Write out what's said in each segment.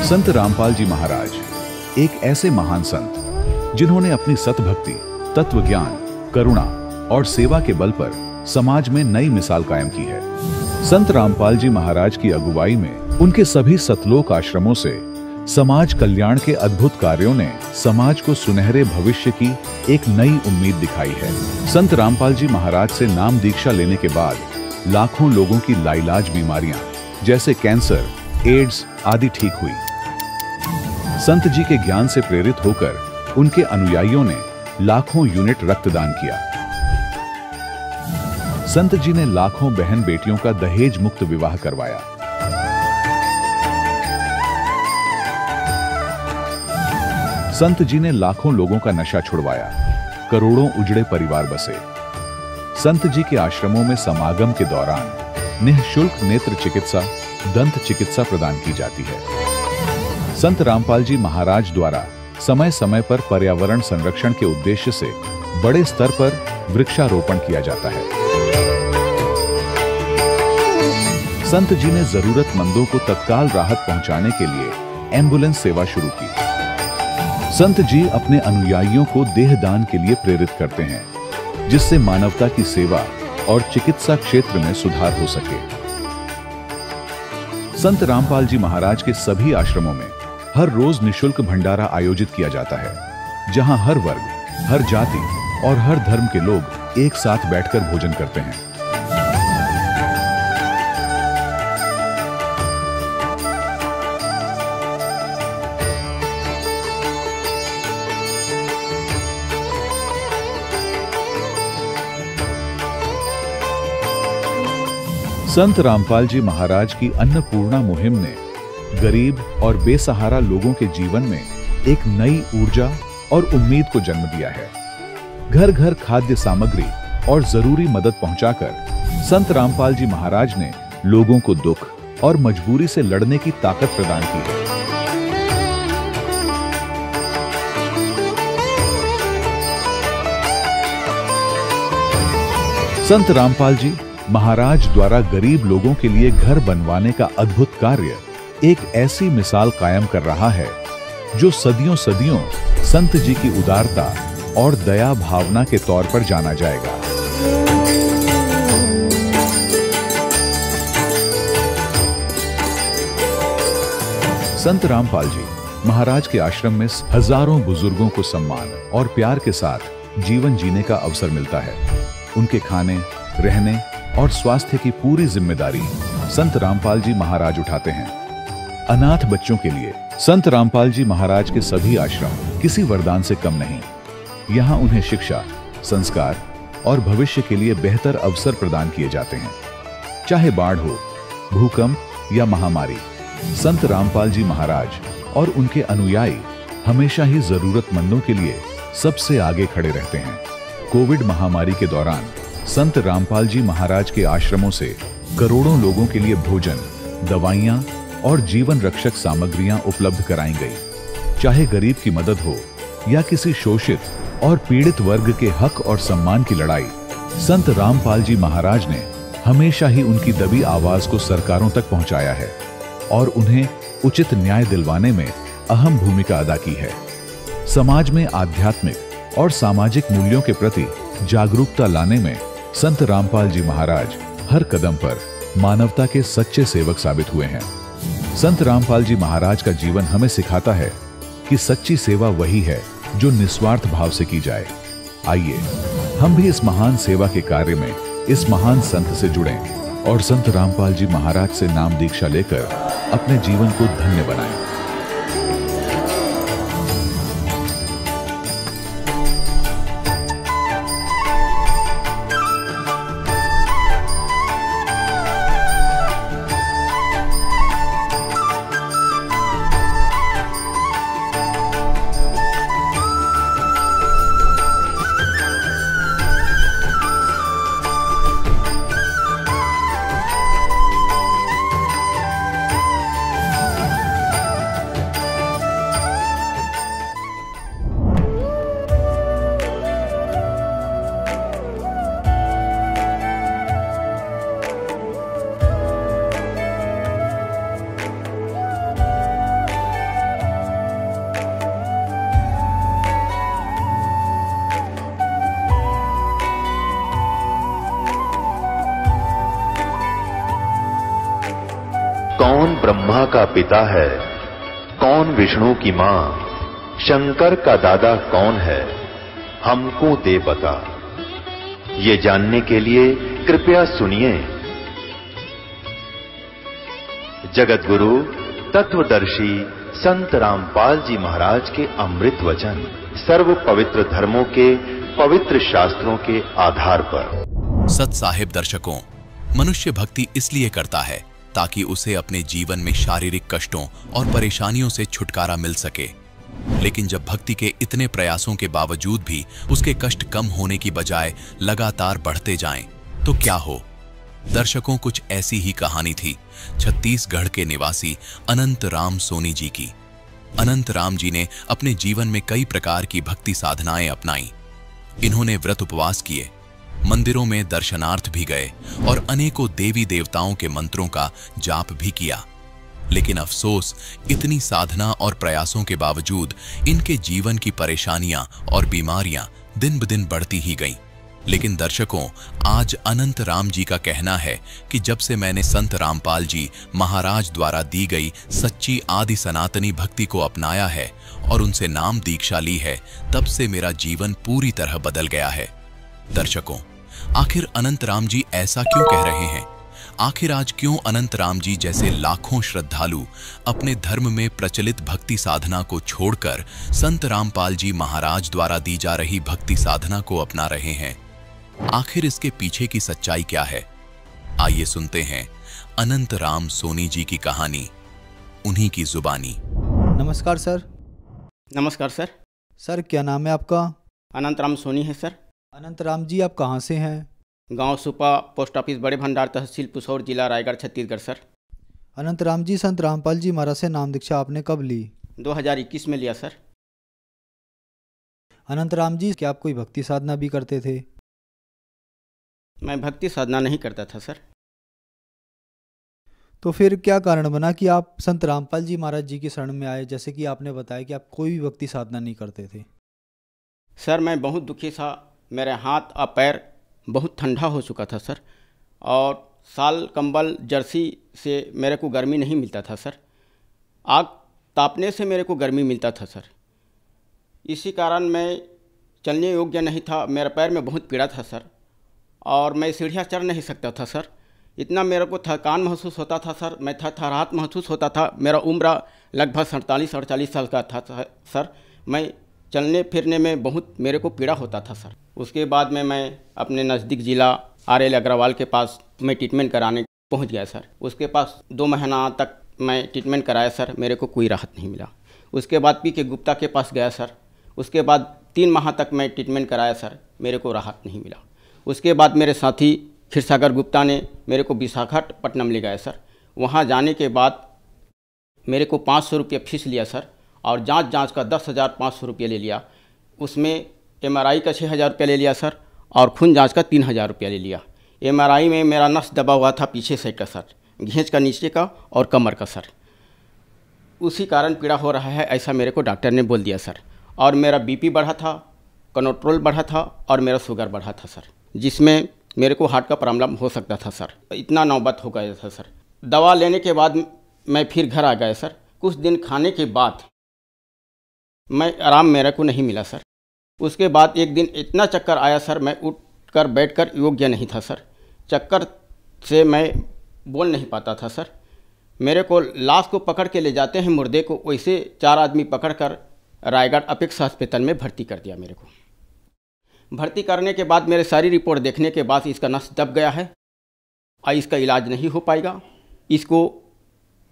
संत रामपाल जी महाराज एक ऐसे महान संत जिन्होंने अपनी सतभक्ति, तत्व ज्ञान, करुणा और सेवा के बल पर समाज में नई मिसाल कायम की है। संत रामपाल जी महाराज की अगुवाई में उनके सभी सतलोक आश्रमों से समाज कल्याण के अद्भुत कार्यों ने समाज को सुनहरे भविष्य की एक नई उम्मीद दिखाई है। संत रामपाल जी महाराज से नाम दीक्षा लेने के बाद लाखों लोगों की लाइलाज बीमारियां जैसे कैंसर, एड्स आदि ठीक हुई। संत जी के ज्ञान से प्रेरित होकर उनके अनुयायियों ने लाखों यूनिट रक्तदान किया। संत जी ने लाखों बहन बेटियों का दहेज मुक्त विवाह करवाया। संत जी ने लाखों लोगों का नशा छुड़वाया, करोड़ों उजड़े परिवार बसे। संत जी के आश्रमों में समागम के दौरान निःशुल्क नेत्र चिकित्सा, दंत चिकित्सा प्रदान की जाती है। संत रामपाल जी महाराज द्वारा समय समय पर पर्यावरण संरक्षण के उद्देश्य से बड़े स्तर पर वृक्षारोपण किया जाता है। संत जी ने जरूरतमंदों को तत्काल राहत पहुंचाने के लिए एम्बुलेंस सेवा शुरू की। संत जी अपने अनुयायियों को देहदान के लिए प्रेरित करते हैं, जिससे मानवता की सेवा और चिकित्सा क्षेत्र में सुधार हो सके। संत रामपाल जी महाराज के सभी आश्रमों में हर रोज निःशुल्क भंडारा आयोजित किया जाता है, जहां हर वर्ग, हर जाति और हर धर्म के लोग एक साथ बैठकर भोजन करते हैं। संत रामपाल जी महाराज की अन्नपूर्णा मुहिम ने गरीब और बेसहारा लोगों के जीवन में एक नई ऊर्जा और उम्मीद को जन्म दिया है। घर घर खाद्य सामग्री और जरूरी मदद पहुंचाकर संत रामपाल जी महाराज ने लोगों को दुख और मजबूरी से लड़ने की ताकत प्रदान की है। संत रामपाल जी महाराज द्वारा गरीब लोगों के लिए घर बनवाने का अद्भुत कार्य एक ऐसी मिसाल कायम कर रहा है जो सदियों सदियों संत जी की उदारता और दया भावना के तौर पर जाना जाएगा। संत रामपाल जी महाराज के आश्रम में हजारों बुजुर्गों को सम्मान और प्यार के साथ जीवन जीने का अवसर मिलता है। उनके खाने, रहने और स्वास्थ्य की पूरी जिम्मेदारी संत रामपाल जी महाराज उठाते हैं। अनाथ बच्चों के लिए संत रामपाल जी महाराज के सभी आश्रम किसी वरदान से कम नहीं। यहाँ उन्हें शिक्षा, संस्कार और भविष्य के लिए बेहतर अवसर प्रदान किए जाते हैं। चाहे बाढ़ हो, भूकंप या महामारी, संत रामपाल जी महाराज और उनके अनुयायी हमेशा ही जरूरतमंदों के लिए सबसे आगे खड़े रहते हैं। कोविड महामारी के दौरान संत रामपाल जी महाराज के आश्रमों से करोड़ों लोगों के लिए भोजन, दवाइयां और जीवन रक्षक सामग्रियां उपलब्ध कराई गई। चाहे गरीब की मदद हो या किसी शोषित और पीड़ित वर्ग के हक और सम्मान की लड़ाई, संत रामपाल जी महाराज ने हमेशा ही उनकी दबी आवाज को सरकारों तक पहुंचाया है और उन्हें उचित न्याय दिलवाने में अहम भूमिका अदा की है। समाज में आध्यात्मिक और सामाजिक मूल्यों के प्रति जागरूकता लाने में संत रामपाल जी महाराज हर कदम पर मानवता के सच्चे सेवक साबित हुए हैं। संत रामपाल जी महाराज का जीवन हमें सिखाता है कि सच्ची सेवा वही है जो निस्वार्थ भाव से की जाए। आइए हम भी इस महान सेवा के कार्य में इस महान संत से जुड़ें और संत रामपाल जी महाराज से नाम दीक्षा लेकर अपने जीवन को धन्य बनाएं। ब्रह्मा का पिता है, कौन विष्णु की मां, शंकर का दादा कौन है, हमको दे बता। ये जानने के लिए कृपया सुनिए। जगत गुरु तत्वदर्शी संत रामपाल जी महाराज के अमृत वचन सर्व पवित्र धर्मों के पवित्र शास्त्रों के आधार पर। सत साहिब दर्शकों, मनुष्य भक्ति इसलिए करता है ताकि उसे अपने जीवन में शारीरिक कष्टों और परेशानियों से छुटकारा मिल सके। लेकिन जब भक्ति के इतने प्रयासों के बावजूद भी उसके कष्ट कम होने की बजाय लगातार बढ़ते जाएं, तो क्या हो? दर्शकों, कुछ ऐसी ही कहानी थी छत्तीसगढ़ के निवासी अनंत राम सोनी जी की। अनंत राम जी ने अपने जीवन में कई प्रकार की भक्ति साधनाएं अपनाई। इन्होंने व्रत उपवास किए, मंदिरों में दर्शनार्थ भी गए और अनेकों देवी देवताओं के मंत्रों का जाप भी किया। लेकिन अफसोस, इतनी साधना और प्रयासों के बावजूद इनके जीवन की परेशानियां और बीमारियां दिन ब दिन बढ़ती ही गईं। लेकिन दर्शकों, आज अनंत राम जी का कहना है कि जब से मैंने संत रामपाल जी महाराज द्वारा दी गई सच्ची आदि सनातनी भक्ति को अपनाया है और उनसे नाम दीक्षा ली है, तब से मेरा जीवन पूरी तरह बदल गया है। दर्शकों, आखिर अनंत राम जी ऐसा क्यों कह रहे हैं? आखिर आज क्यों अनंत राम जी जैसे लाखों श्रद्धालु अपने धर्म में प्रचलित भक्ति साधना को छोड़कर संत रामपाल जी महाराज द्वारा दी जा रही भक्ति साधना को अपना रहे हैं? आखिर इसके पीछे की सच्चाई क्या है? आइए सुनते हैं अनंत राम सोनी जी की कहानी, उन्हीं की जुबानी। नमस्कार सर। नमस्कार सर। सर, क्या नाम है आपका? अनंत राम सोनी है सर। अनंत राम जी, आप कहाँ से हैं? गांव सुपा, पोस्ट ऑफिस बड़े भंडार, तहसील पुसौर, जिला रायगढ़, छत्तीसगढ़ सर। अनंत राम जी, संत रामपाल जी महाराज से नाम दीक्षा आपने कब ली? 2021 में लिया सर। अनंत राम जी, क्या आप कोई भक्ति साधना भी करते थे? मैं भक्ति साधना नहीं करता था सर। तो फिर क्या कारण बना कि आप संत रामपाल जी महाराज जी की शरण में आए, जैसे कि आपने बताया कि आप कोई भी भक्ति साधना नहीं करते थे? सर, मैं बहुत दुखी था। मेरे हाथ और पैर बहुत ठंडा हो चुका था सर, और साल कंबल जर्सी से मेरे को गर्मी नहीं मिलता था सर। आग तापने से मेरे को गर्मी मिलता था सर। इसी कारण मैं चलने योग्य नहीं था। मेरे पैर में बहुत पीड़ा था सर, और मैं सीढ़ियाँ चढ़ नहीं सकता था सर। इतना मेरे को थकान महसूस होता था सर। मैं थरथराहट महसूस होता था। मेरा उम्र लगभग 47-48 साल का था सर। मैं चलने फिरने में बहुत मेरे को पीड़ा होता था सर। उसके बाद में मैं अपने नज़दीक ज़िला RL अग्रवाल के पास मैं ट्रीटमेंट कराने पहुंच गया सर। उसके पास 2 महीना तक मैं ट्रीटमेंट कराया सर, मेरे को कोई राहत नहीं मिला। उसके बाद PK गुप्ता के पास गया सर। उसके बाद 3 माह तक मैं ट्रीटमेंट कराया सर, मेरे को राहत नहीं मिला। उसके बाद मेरे साथी क्षीरसागर गुप्ता ने मेरे को विशाखापट्टनम ले गया सर। वहाँ जाने के बाद मेरे को 500 रुपये फीस लिया सर, और जांच का 10,500 रुपये ले लिया। उसमें MRI का 6,000 रुपये ले लिया सर, और खून जांच का 3,000 रुपये ले लिया। MRI में मेरा नस दबा हुआ था पीछे साइड का सर, घेंच का नीचे का और कमर का सर। उसी कारण पीड़ा हो रहा है, ऐसा मेरे को डॉक्टर ने बोल दिया सर। और मेरा BP बढ़ा था, कोलेस्ट्रॉल बढ़ा था, और मेरा शुगर बढ़ा था सर, जिसमें मेरे को हार्ट का प्रॉब्लम हो सकता था सर। इतना नौबत हो गया था सर। दवा लेने के बाद मैं फिर घर आ गया सर। कुछ दिन खाने के बाद मैं आराम मेरे को नहीं मिला सर। उसके बाद एक दिन इतना चक्कर आया सर, मैं उठकर बैठकर योग्य नहीं था सर। चक्कर से मैं बोल नहीं पाता था सर। मेरे को लाश को पकड़ के ले जाते हैं, मुर्दे को, वैसे 4 आदमी पकड़कर रायगढ़ अपेक्स अस्पताल में भर्ती कर दिया। मेरे को भर्ती करने के बाद मेरे सारी रिपोर्ट देखने के बाद इसका नस दब गया है और इसका इलाज नहीं हो पाएगा। इसको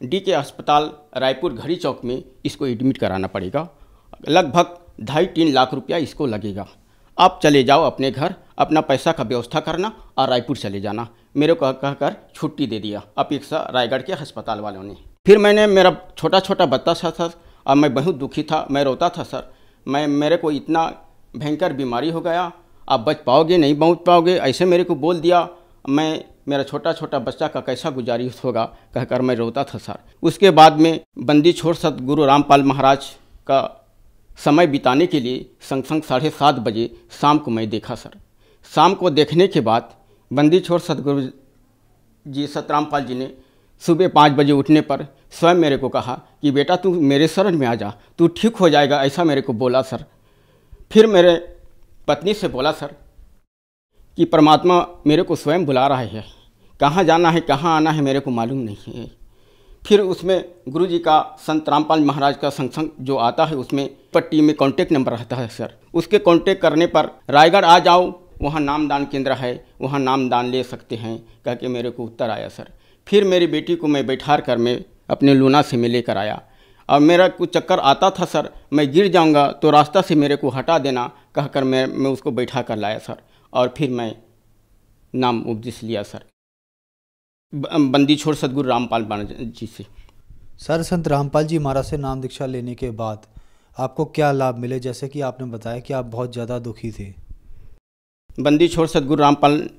DK अस्पताल रायपुर घड़ी चौक में इसको एडमिट कराना पड़ेगा। लगभग 2.5-3 लाख रुपया इसको लगेगा। आप चले जाओ अपने घर, अपना पैसा का व्यवस्था करना और रायपुर चले जाना। मेरे को कहकर छुट्टी दे दिया अपेक्षा रायगढ़ के अस्पताल वालों ने। फिर मैंने, मेरा छोटा छोटा बच्चा सा था और मैं बहुत दुखी था, मैं रोता था सर। मेरे को इतना भयंकर बीमारी हो गया, आप बच पाओगे नहीं बच पाओगे, ऐसे मेरे को बोल दिया। मेरा छोटा छोटा बच्चा का कैसा गुजारिश होगा कहकर मैं रोता था सर। उसके बाद में बंदी छोड़ सतगुरु रामपाल महाराज का समय बिताने के लिए संग 7:30 बजे शाम को मैं देखा सर। शाम को देखने के बाद बंदी छोड़ सतगुरु जी सतरामपाल जी ने सुबह 5 बजे उठने पर स्वयं मेरे को कहा कि बेटा तू मेरे शरण में आ जा, तू ठीक हो जाएगा, ऐसा मेरे को बोला सर। फिर मेरे पत्नी से बोला सर कि परमात्मा मेरे को स्वयं बुला रहा है, कहाँ जाना है कहाँ आना है मेरे को मालूम नहीं है। फिर उसमें गुरु जी का संत रामपाल महाराज का संग जो आता है उसमें पट्टी में कॉन्टेक्ट नंबर रहता है सर, उसके कॉन्टेक्ट करने पर रायगढ़ आ जाओ, वहाँ नामदान केंद्र है, वहाँ नामदान ले सकते हैं कह के मेरे को उत्तर आया सर। फिर मेरी बेटी को मैं बैठा कर मैं अपने लूना से मैं लेकर आया और मेरा कुछ चक्कर आता था सर, मैं गिर जाऊंगा तो रास्ता से मेरे को हटा देना कहकर मैं उसको बैठा कर लाया सर। और फिर मैं नाम उपदेश लिया सर बंदी छोड़ सदगुरु रामपाल जी से। सर, संत रामपाल जी महाराज से नाम दीक्षा लेने के बाद आपको क्या लाभ मिले? जैसे कि आपने बताया कि आप बहुत ज़्यादा दुखी थे। बंदी छोड़ सदगुरु रामपाल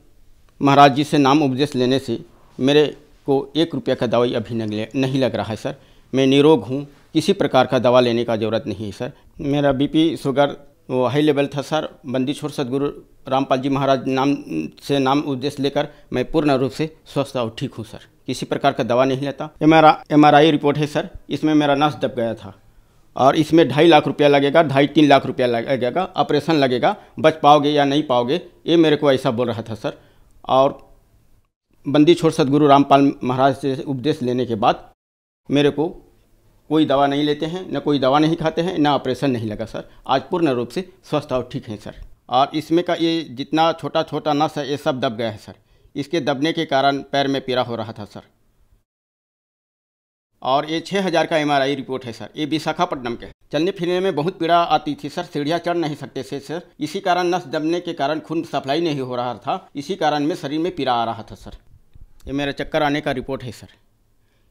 महाराज जी से नाम उपदेश लेने से मेरे को 1 रुपया का दवाई अभी नहीं लग रहा है सर। मैं निरोग हूँ, किसी प्रकार का दवा लेने का ज़रूरत नहीं है सर। मेरा बीपी शुगर वो हाई लेवल था सर। बंदी छोड़ सदगुरु रामपाल जी महाराज नाम उपदेश लेकर मैं पूर्ण रूप से स्वस्थ और ठीक हूँ सर, किसी प्रकार का दवा नहीं लेता। MRI रिपोर्ट है सर, इसमें मेरा नस दब गया था और इसमें 2.5 लाख रुपया लगेगा, 2.5-3 लाख रुपया लगेगा, ऑपरेशन लगेगा, बच पाओगे या नहीं पाओगे, ये मेरे को ऐसा बोल रहा था सर। और बंदी छोड़ सदगुरु रामपाल महाराज से उपदेश लेने के बाद मेरे को कोई दवा नहीं लेते हैं, न कोई दवा नहीं खाते हैं, न ऑपरेशन नहीं लगा सर। आज पूर्ण रूप से स्वस्थ और ठीक हैं सर। और इसमें का ये जितना छोटा छोटा नस है ये सब दब गया है सर। इसके दबने के कारण पैर में पीड़ा हो रहा था सर। और ये 6000 का MRI रिपोर्ट है सर। ये विशाखापट्टनम के। चलने फिरने में बहुत पीड़ा आती थी सर, सीढ़ियाँ चढ़ नहीं सकते थे सर। इसी कारण नस दबने के कारण खून सप्लाई नहीं हो रहा था, इसी कारण में शरीर में पीड़ा आ रहा था सर। ये मेरा चक्कर आने का रिपोर्ट है सर,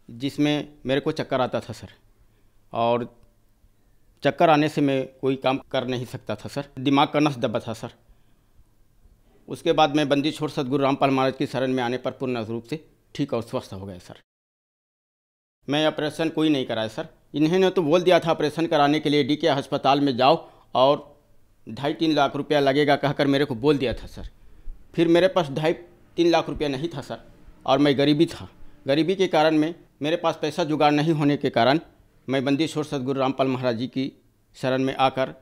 जिसमें मेरे को चक्कर आता था सर और चक्कर आने से मैं कोई काम कर नहीं सकता था सर। दिमाग का नस दबा था सर। उसके बाद मैं बंदी छोड़ सदगुरु रामपाल महाराज की शरण में आने पर पूर्ण रूप से ठीक और स्वस्थ हो गए सर। मैं ऑपरेशन कोई नहीं कराया सर। इन्होंने तो बोल दिया था ऑपरेशन कराने के लिए DK अस्पताल में जाओ और 2.5-3 लाख रुपया लगेगा कहकर मेरे को बोल दिया था सर। फिर मेरे पास 2.5-3 लाख रुपया नहीं था सर और मैं गरीबी था। गरीबी के कारण में मेरे पास पैसा जुगाड़ नहीं होने के कारण मैं बंदी छोड़ सदगुरु रामपाल महाराज जी की शरण में आकर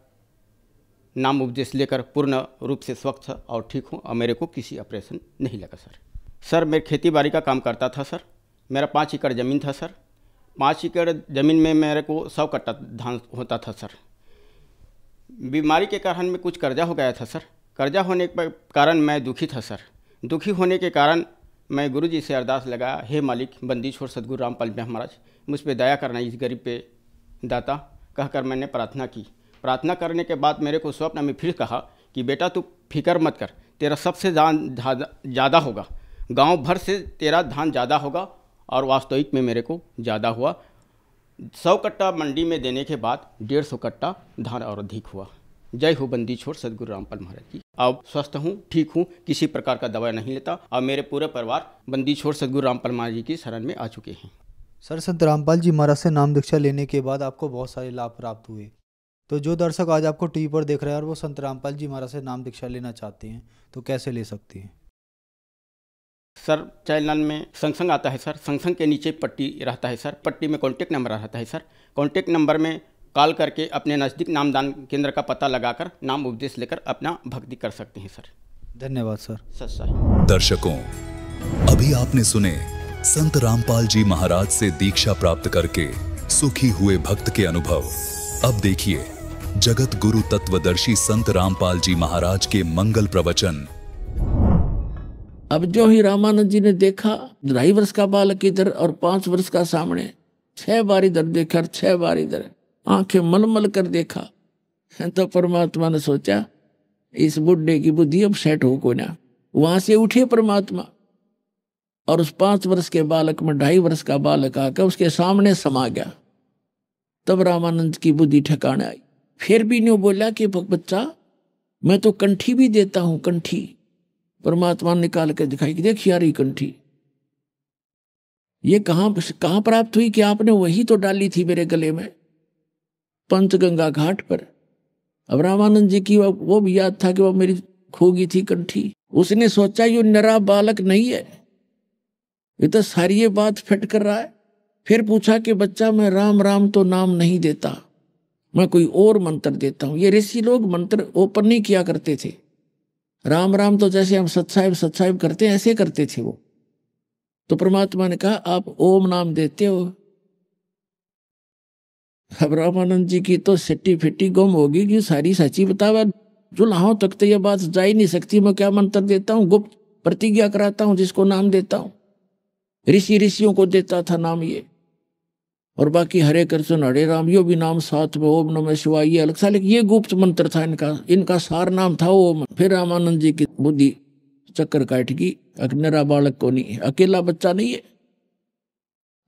नाम उपदेश लेकर पूर्ण रूप से स्वस्थ और ठीक हूँ और मेरे को किसी ऑपरेशन नहीं लगा सर। सर मैं खेती बाड़ी का काम करता था सर। मेरा 5 एकड़ ज़मीन था सर। 5 एकड़ ज़मीन में मेरे को 100 कट्टा धान होता था सर। बीमारी के कारण में कुछ कर्जा हो गया था सर। कर्जा होने के कारण मैं दुखी था सर। दुखी होने के कारण मैं गुरु जी से अरदास लगा, हे मालिक बंदी छोड़ सदगुरु रामपाल महाराज मुझ पर दया करना, इस गरीब पे दाता कहकर मैंने प्रार्थना की। प्रार्थना करने के बाद मेरे को स्वप्न में फिर कहा कि बेटा तू फिक्र मत कर, तेरा सबसे धान ज़्यादा होगा, गांव भर से तेरा धान ज़्यादा होगा। और वास्तविक में मेरे को ज़्यादा हुआ। 100 कट्टा मंडी में देने के बाद 150 कट्टा धान और अधिक हुआ। जय हो बंदी छोड़ सदगुरु रामपाल महाराज की। अब स्वस्थ हूँ, ठीक हूँ, किसी प्रकार का दवा नहीं लेता और मेरे पूरे परिवार बंदी छोड़ सदगुरु रामपाल महाराज जी की शरण में आ चुके हैं। सर, संत रामपाल जी महाराज से नाम दीक्षा लेने के बाद आपको बहुत सारे लाभ प्राप्त हुए। तो जो दर्शक आज आपको टीवी पर देख रहे हैं और वो संत रामपाल जी महाराज से नाम दीक्षा लेना चाहते हैं तो कैसे ले सकते हैं? सर चैनल में संग आता है सर, संग के नीचे पट्टी रहता है सर, पट्टी में कॉन्टेक्ट नंबर रहता है सर। कॉन्टेक्ट नंबर में कॉल करके अपने नज़दीक नामदान केंद्र का पता लगाकर नाम उपदेश लेकर अपना भक्ति कर सकते हैं सर। धन्यवाद सर। सर दर्शकों, अभी आपने सुने संत रामपाल जी महाराज से दीक्षा प्राप्त करके सुखी हुए भक्त के अनुभव। अब देखिए जगत गुरु तत्वदर्शी संत रामपाल जी महाराज के मंगल प्रवचन। अब जो ही रामानंद जी ने देखा 2.5 वर्ष का बालक इधर और 5 वर्ष का सामने, 6 बार इधर देखा और 6 बार इधर, आंखें मलमल कर देखा। तो परमात्मा ने सोचा इस बुढ़े की बुद्धि अब सेट हो को ना। वहां से उठे परमात्मा और उस 5 वर्ष के बालक में 2.5 वर्ष का बालक आकर उसके सामने समा गया। तब रामानंद की बुद्धि ठिकाने आई। फिर भी न्यू बोला कि बच्चा मैं तो कंठी भी देता हूं, कंठी। परमात्मा ने निकाल के दिखाई कि देख यार ये कंठी ये कहां प्राप्त हुई? कि आपने वही तो डाली थी मेरे गले में पंचगंगा घाट पर। अब रामानंद जी की वो भी याद था कि वो मेरी खोगी थी कंठी। उसने सोचा ये नरा बालक नहीं है, ये तो सारी ये बात फिट कर रहा है। फिर पूछा कि बच्चा मैं राम राम तो नाम नहीं देता, मैं कोई और मंत्र देता हूं। ये ऋषि लोग मंत्र ओपन नहीं किया करते थे। राम राम तो जैसे हम सत्साहिब करते हैं ऐसे करते थे वो। तो परमात्मा ने कहा आप ओम नाम देते हो। अब रामानंद जी की तो सिट्टी फिट्टी गुम होगी कि सारी सच्ची बतावा, जुलाहों तक तो यह बात जा ही नहीं सकती। मैं क्या मंत्र देता हूँ, गुप्त प्रतिज्ञा कराता हूँ जिसको नाम देता हूँ। ऋषियों को देता था नाम ये, और बाकी हरे कृष्ण हरे राम यो भी नाम साथ में, ओम नमः शिवाय ये अलग सा, लेकिन ये गुप्त मंत्र था इनका सार नाम था ओम। फिर रामानंद जी की बुद्धि चक्कर काट गई, अकनेरा बालक को नहीं, अकेला बच्चा नहीं है।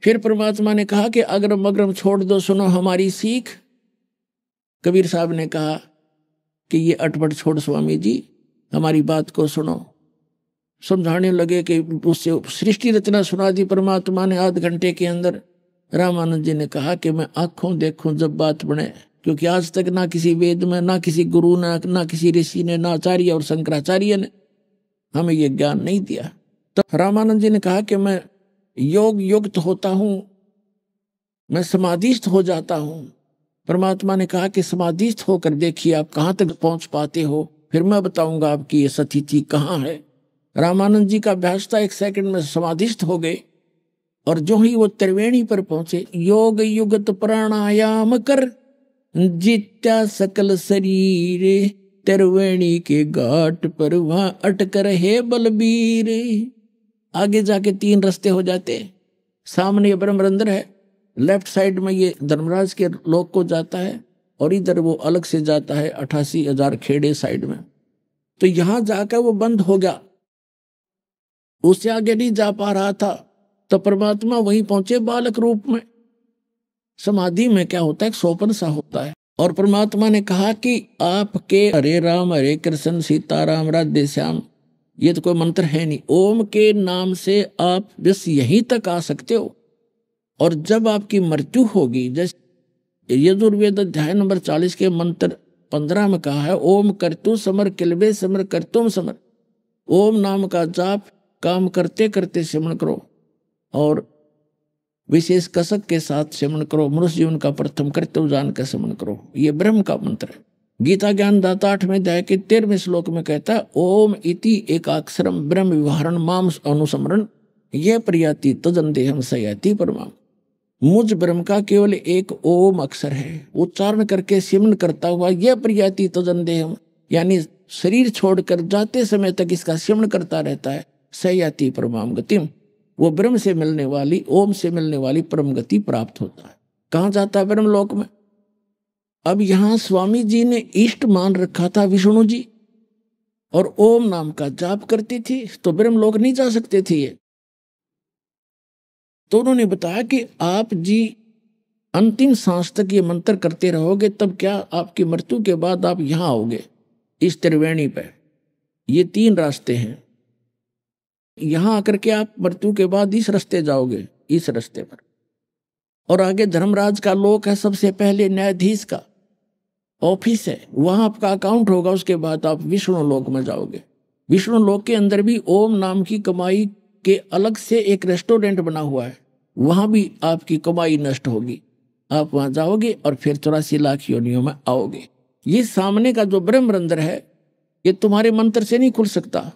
फिर परमात्मा ने कहा कि अगरम मगरम छोड़ दो, सुनो हमारी सीख। कबीर साहब ने कहा कि ये अटपट छोड़ स्वामी जी, हमारी बात को सुनो। समझाने लगे कि उससे सृष्टि रचना सुना दी परमात्मा ने आध घंटे के अंदर। रामानंद जी ने कहा कि मैं आंखों देखूं जब बात बने, क्योंकि आज तक ना किसी वेद में, ना किसी गुरु ने, ना किसी ऋषि ने, ना आचार्य और शंकराचार्य ने हमें ये ज्ञान नहीं दिया। तो रामानंद जी ने कहा कि मैं योग युक्त होता हूं, मैं समाधिस्थ हो जाता हूं। परमात्मा ने कहा कि समाधिस्थ होकर देखिए आप कहां तक पहुंच पाते हो, फिर मैं बताऊंगा आपकी ये स्थिति कहां है। रामानंद जी का अभ्यास था 1 सेकंड में समाधिस्थ हो गए, और जो ही वो त्रिवेणी पर पहुंचे, योग युगत प्राणायाम कर जित्या सकल शरीर, त्रिवेणी के घाट पर वहां अटक रहे बलबीर। आगे जाके 3 रास्ते हो जाते, सामने ये ब्रह्मरंध्र है, लेफ्ट साइड में ये धर्मराज के लोक को जाता है, और इधर वो अलग से जाता है 88,000 खेड़े साइड में। तो यहां जाकर वो बंद हो गया, उससे आगे नहीं जा पा रहा था। तो परमात्मा वहीं पहुंचे बालक रूप में। समाधि में क्या होता है, एक सोपन सा होता है। और परमात्मा ने कहा कि आपके हरे राम हरे कृष्ण सीताराम राधे श्याम ये तो कोई मंत्र है नहीं, ओम के नाम से आप बस यहीं तक आ सकते हो। और जब आपकी मृत्यु होगी, जैसे यजुर्वेद अध्याय नंबर 40 के मंत्र 15 में कहा है, ओम कर्तु समर किलबे समर कर्तुम समर। ओम नाम का जाप काम करते करते सिमरण करो, और विशेष कसक के साथ सिमरण करो। मनुष्य जीवन का प्रथम कर्तव्य जान कर सिमरण करो। ये ब्रह्म का मंत्र है। गीता ज्ञान दाता 8वें अध्याय के 13वें श्लोक में कहता है, ओम इति एकाक्षरम ब्रह्म विवरण माम अनुसमरण ये प्रयाति तजन देहम सयाति परमाम। मुझ ब्रह्म का केवल एक ओम अक्षर है, उच्चारण करके सिमरण करता हुआ यह प्रयाति तजन देहम, यानी शरीर छोड़कर जाते समय तक इसका सिमरण करता रहता है, सयाति परमाम गतिम, वो ब्रह्म से मिलने वाली, ओम से मिलने वाली परम गति प्राप्त होता है। कहाँ जाता है, ब्रह्म लोक में। अब यहां स्वामी जी ने इष्ट मान रखा था विष्णु जी, और ओम नाम का जाप करती थी, तो ब्रह्म लोक नहीं जा सकते थे ये। तो उन्होंने बताया कि आप जी अंतिम सांस तक ये मंत्र करते रहोगे, तब क्या आपकी मृत्यु के बाद आप यहां आओगे इस त्रिवेणी पे। ये 3 रास्ते हैं, यहां आकर के आप मृत्यु के बाद इस रास्ते जाओगे, इस रास्ते पर। और आगे धर्मराज का लोक है, सबसे पहले न्यायाधीश का ऑफिस है, वहां आपका अकाउंट होगा। उसके बाद आप विष्णु लोक में जाओगे। विष्णु लोक के अंदर भी ओम नाम की कमाई के अलग से एक रेस्टोरेंट बना हुआ है, वहां भी आपकी कमाई नष्ट होगी। आप वहां जाओगे और फिर 84 लाख योनियों में आओगे। ये सामने का जो ब्रह्मरंध्र है, ये तुम्हारे मंत्र से नहीं खुल सकता।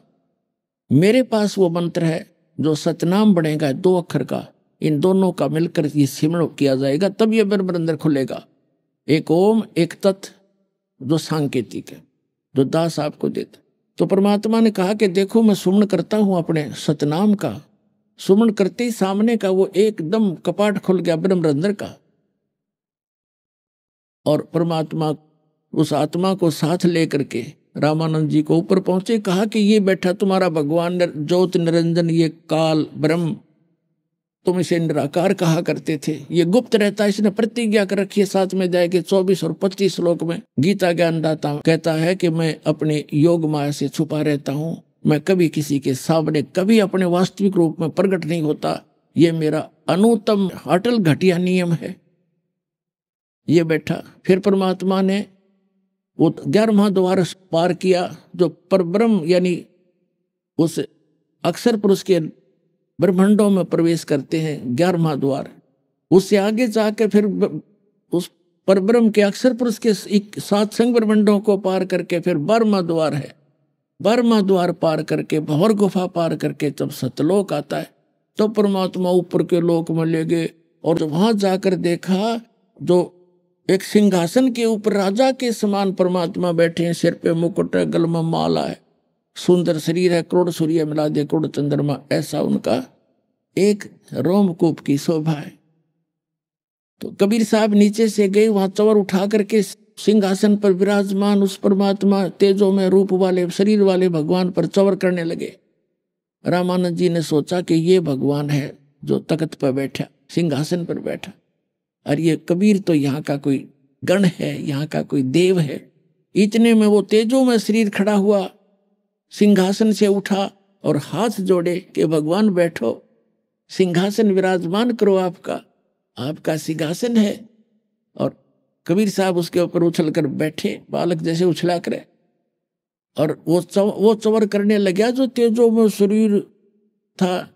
मेरे पास वो मंत्र है जो सतनाम बनेगा 2 अक्षर का, इन दोनों का मिलकर ये सिमरण किया जाएगा, तब ये ब्रह्मरंध्र खुलेगा। एक ओम एक तत् जो सांकेतिक है, जो दास आपको देता। तो परमात्मा ने कहा कि देखो मैं सुमन करता हूं अपने सतनाम का। सुमन करते ही सामने का वो एकदम कपाट खुल गया ब्रह्मरंध्र का, और परमात्मा उस आत्मा को साथ लेकर के रामानंद जी को ऊपर पहुंचे। कहा कि ये बैठा तुम्हारा भगवान ज्योत निरंजन, ये काल ब्रह्म, तुम इसे निराकार कहा करते थे, ये गुप्त रहता है। इसने प्रतिज्ञा कर रखी है 7वें अध्याय के 24 और 25 श्लोक में। गीता ज्ञान दाता कहता है कि मैं अपने योग माया से छुपा रहता हूं, मैं कभी किसी के सामने कभी अपने वास्तविक रूप में प्रकट नहीं होता। ये मेरा अनुत्तम अटल घटिया नियम है। ये बैठा, फिर परमात्मा ने वो 11वां द्वार पार किया, जो परब्रह्म यानी उस अक्षर पुरुष के ब्रह्मांडों में प्रवेश करते हैं, 11वां द्वार। उससे आगे जाकर फिर उस परब्रह्म के अक्षर पुरुष के 7 संग ब्रह्मांडों को पार करके फिर 12वां द्वार है। 12वां द्वार पार करके भंवर गुफा पार करके जब सतलोक आता है तो परमात्मा ऊपर के लोक में ले गए, और जब वहां जाकर देखा जो एक सिंहासन के ऊपर राजा के समान परमात्मा बैठे हैं, सिर पे मुकुट है, गल में माला है, सुंदर शरीर है, करोड़ सूर्य मिला दे करोड़ चंद्रमा, ऐसा उनका एक रोमकूप की शोभा है। तो कबीर साहब नीचे से गए, वहां चवर उठा करके सिंहासन पर विराजमान उस परमात्मा तेजो में रूप वाले शरीर वाले भगवान पर चवर करने लगे। रामानंद जी ने सोचा कि ये भगवान है जो तख्त पर बैठा, सिंहासन पर बैठा, और ये कबीर तो यहाँ का कोई गण है, यहाँ का कोई देव है। इतने में वो तेजो में शरीर खड़ा हुआ, सिंहासन से उठा और हाथ जोड़े कि भगवान बैठो, सिंहासन विराजमान करो, आपका सिंहासन है। और कबीर साहब उसके ऊपर उछल कर बैठे, बालक जैसे उछला करे, और वो चवर करने लगा जो तेजो में शरीर था,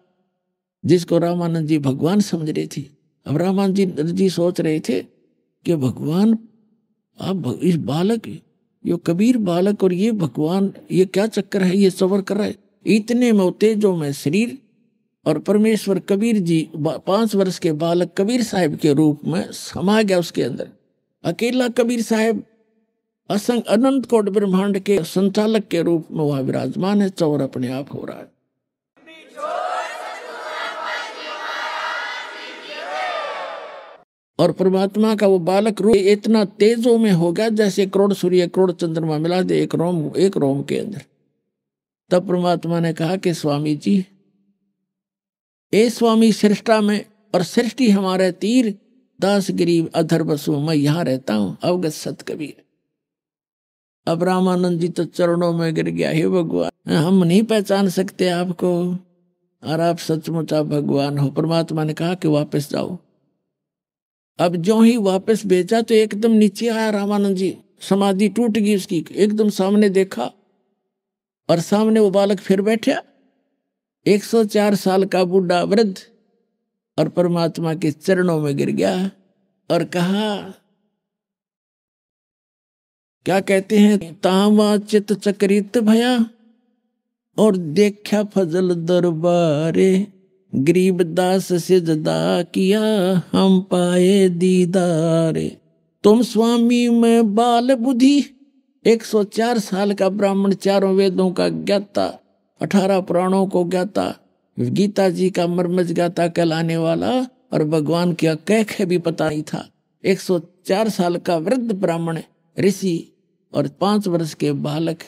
जिसको रामानंद जी भगवान समझ रही थी। अब रामानंद जी सोच रहे थे कि भगवान, आप इस बालक, ये कबीर बालक और ये भगवान, ये क्या चक्कर है, ये चवर कर रहा है। इतने में तेजो में शरीर और परमेश्वर कबीर जी 5 वर्ष के बालक कबीर साहब के रूप में समा गया उसके अंदर। अकेला कबीर साहब असंग अनंत कोट ब्रह्मांड के संचालक के रूप में वहां विराजमान है, चौर अपने आप हो रहा है। और परमात्मा का वो बालक रूप इतना तेजों में हो गया जैसे करोड़ सूर्य करोड़ चंद्रमा मिला दे एक रोम के अंदर। तब परमात्मा ने कहा कि स्वामी जी, ए स्वामी सृष्टा में और सृष्टि हमारे तीर, दास गरीब अधर बसु, मैं यहां रहता हूं, अवगत सत कबीर। अब रामानंद जी तो चरणों में गिर गया, हे भगवान, हम नहीं पहचान सकते आपको, और आप सचमुच आप भगवान हो। परमात्मा ने कहा कि वापस जाओ। अब जो ही वापस भेजा तो एकदम नीचे आया रामानंद जी, समाधि टूट गई उसकी, एकदम सामने देखा और सामने वो बालक फिर बैठा, 104 साल का बूढ़ा वृद्ध, और परमात्मा के चरणों में गिर गया और कहा, क्या कहते हैं, तावा चित चक्रित भया और देखा फजल दरबारे, गरीब दास से जदा किया हम पाए दीदारे। तुम स्वामी में बाल बुद्धि, 104 साल का ब्राह्मण, 4 वेदों का ज्ञाता, 18 पुराणों को ज्ञाता, गीता जी का मर्मज गाता कहलाने वाला, और भगवान की कैख भी पता नहीं था। 104 साल का वृद्ध ब्राह्मण ऋषि और 5 वर्ष के बालक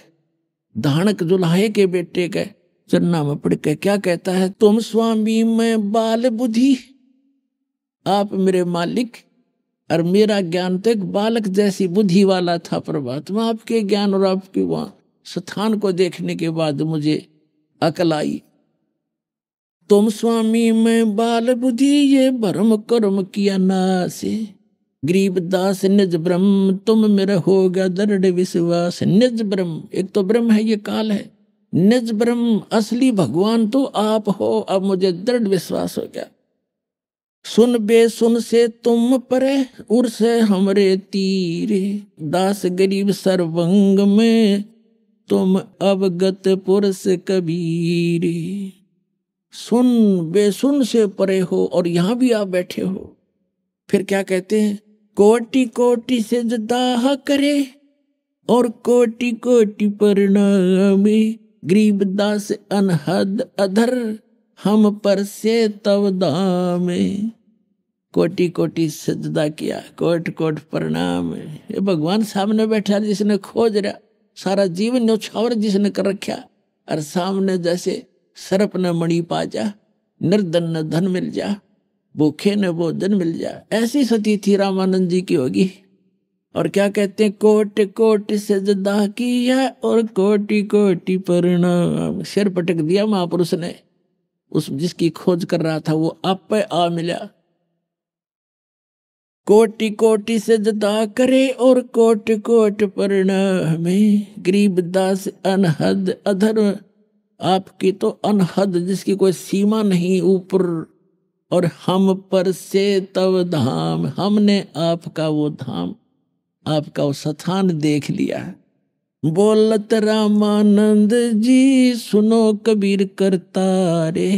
धानक जुलाहे के बेटे के चरना में पड़ के क्या कहता है, तुम स्वामी में बाल बुद्धि, आप मेरे मालिक, और मेरा ज्ञान तो एक बालक जैसी बुद्धि वाला था। परमात्मा आपके ज्ञान और आपके वहां स्थान को देखने के बाद मुझे अकल आई। तुम स्वामी में बाल बुद्धि, ये भरम कर्म किया नासे, गरीब दास निज ब्रह्म, तुम मेरा होगा दृढ़ विश्वास। निज ब्रह्म, एक तो ब्रह्म है, ये काल है, निज ब्रह्म असली भगवान तो आप हो, अब मुझे दृढ़ विश्वास हो गया। सुन बेसुन से तुम परे, उर से हमरे तीरे, दास गरीब सर्वंग में, तुम अवगत पुरुष कबीरे। सुन बेसुन से परे हो और यहां भी आप बैठे हो। फिर क्या कहते हैं, कोटि कोटि से जदा करे और कोटि कोटि प्रणामे, गरीब दास अनहद अधर, हम पर से तव दामे। कोटि कोटि सजदा किया, कोट कोट प्रणाम। ये भगवान सामने बैठा जिसने खोज रहा, सारा जीवन न्यौछावर जिसने कर रखा, और सामने जैसे सर्प न मणि पा जा, निर्धन न धन मिल जा, भूखे न भोजन मिल जा, ऐसी सती थी रामानंद जी की होगी। और क्या कहते हैं, कोट कोट सजदा किया और कोटि कोटि प्रणाम। सिर पटक दिया महापुरुष ने, उस जिसकी खोज कर रहा था वो आप पे आ मिला। कोटि कोटि सजदा करे और कोट कोट प्रणाम, गरीब दास अनहद अधर, आपकी तो अनहद जिसकी कोई सीमा नहीं ऊपर, और हम पर से तव धाम, हमने आपका वो धाम, आपका वो स्थान देख लिया है। बोलत रामानंद जी सुनो कबीर करतारे,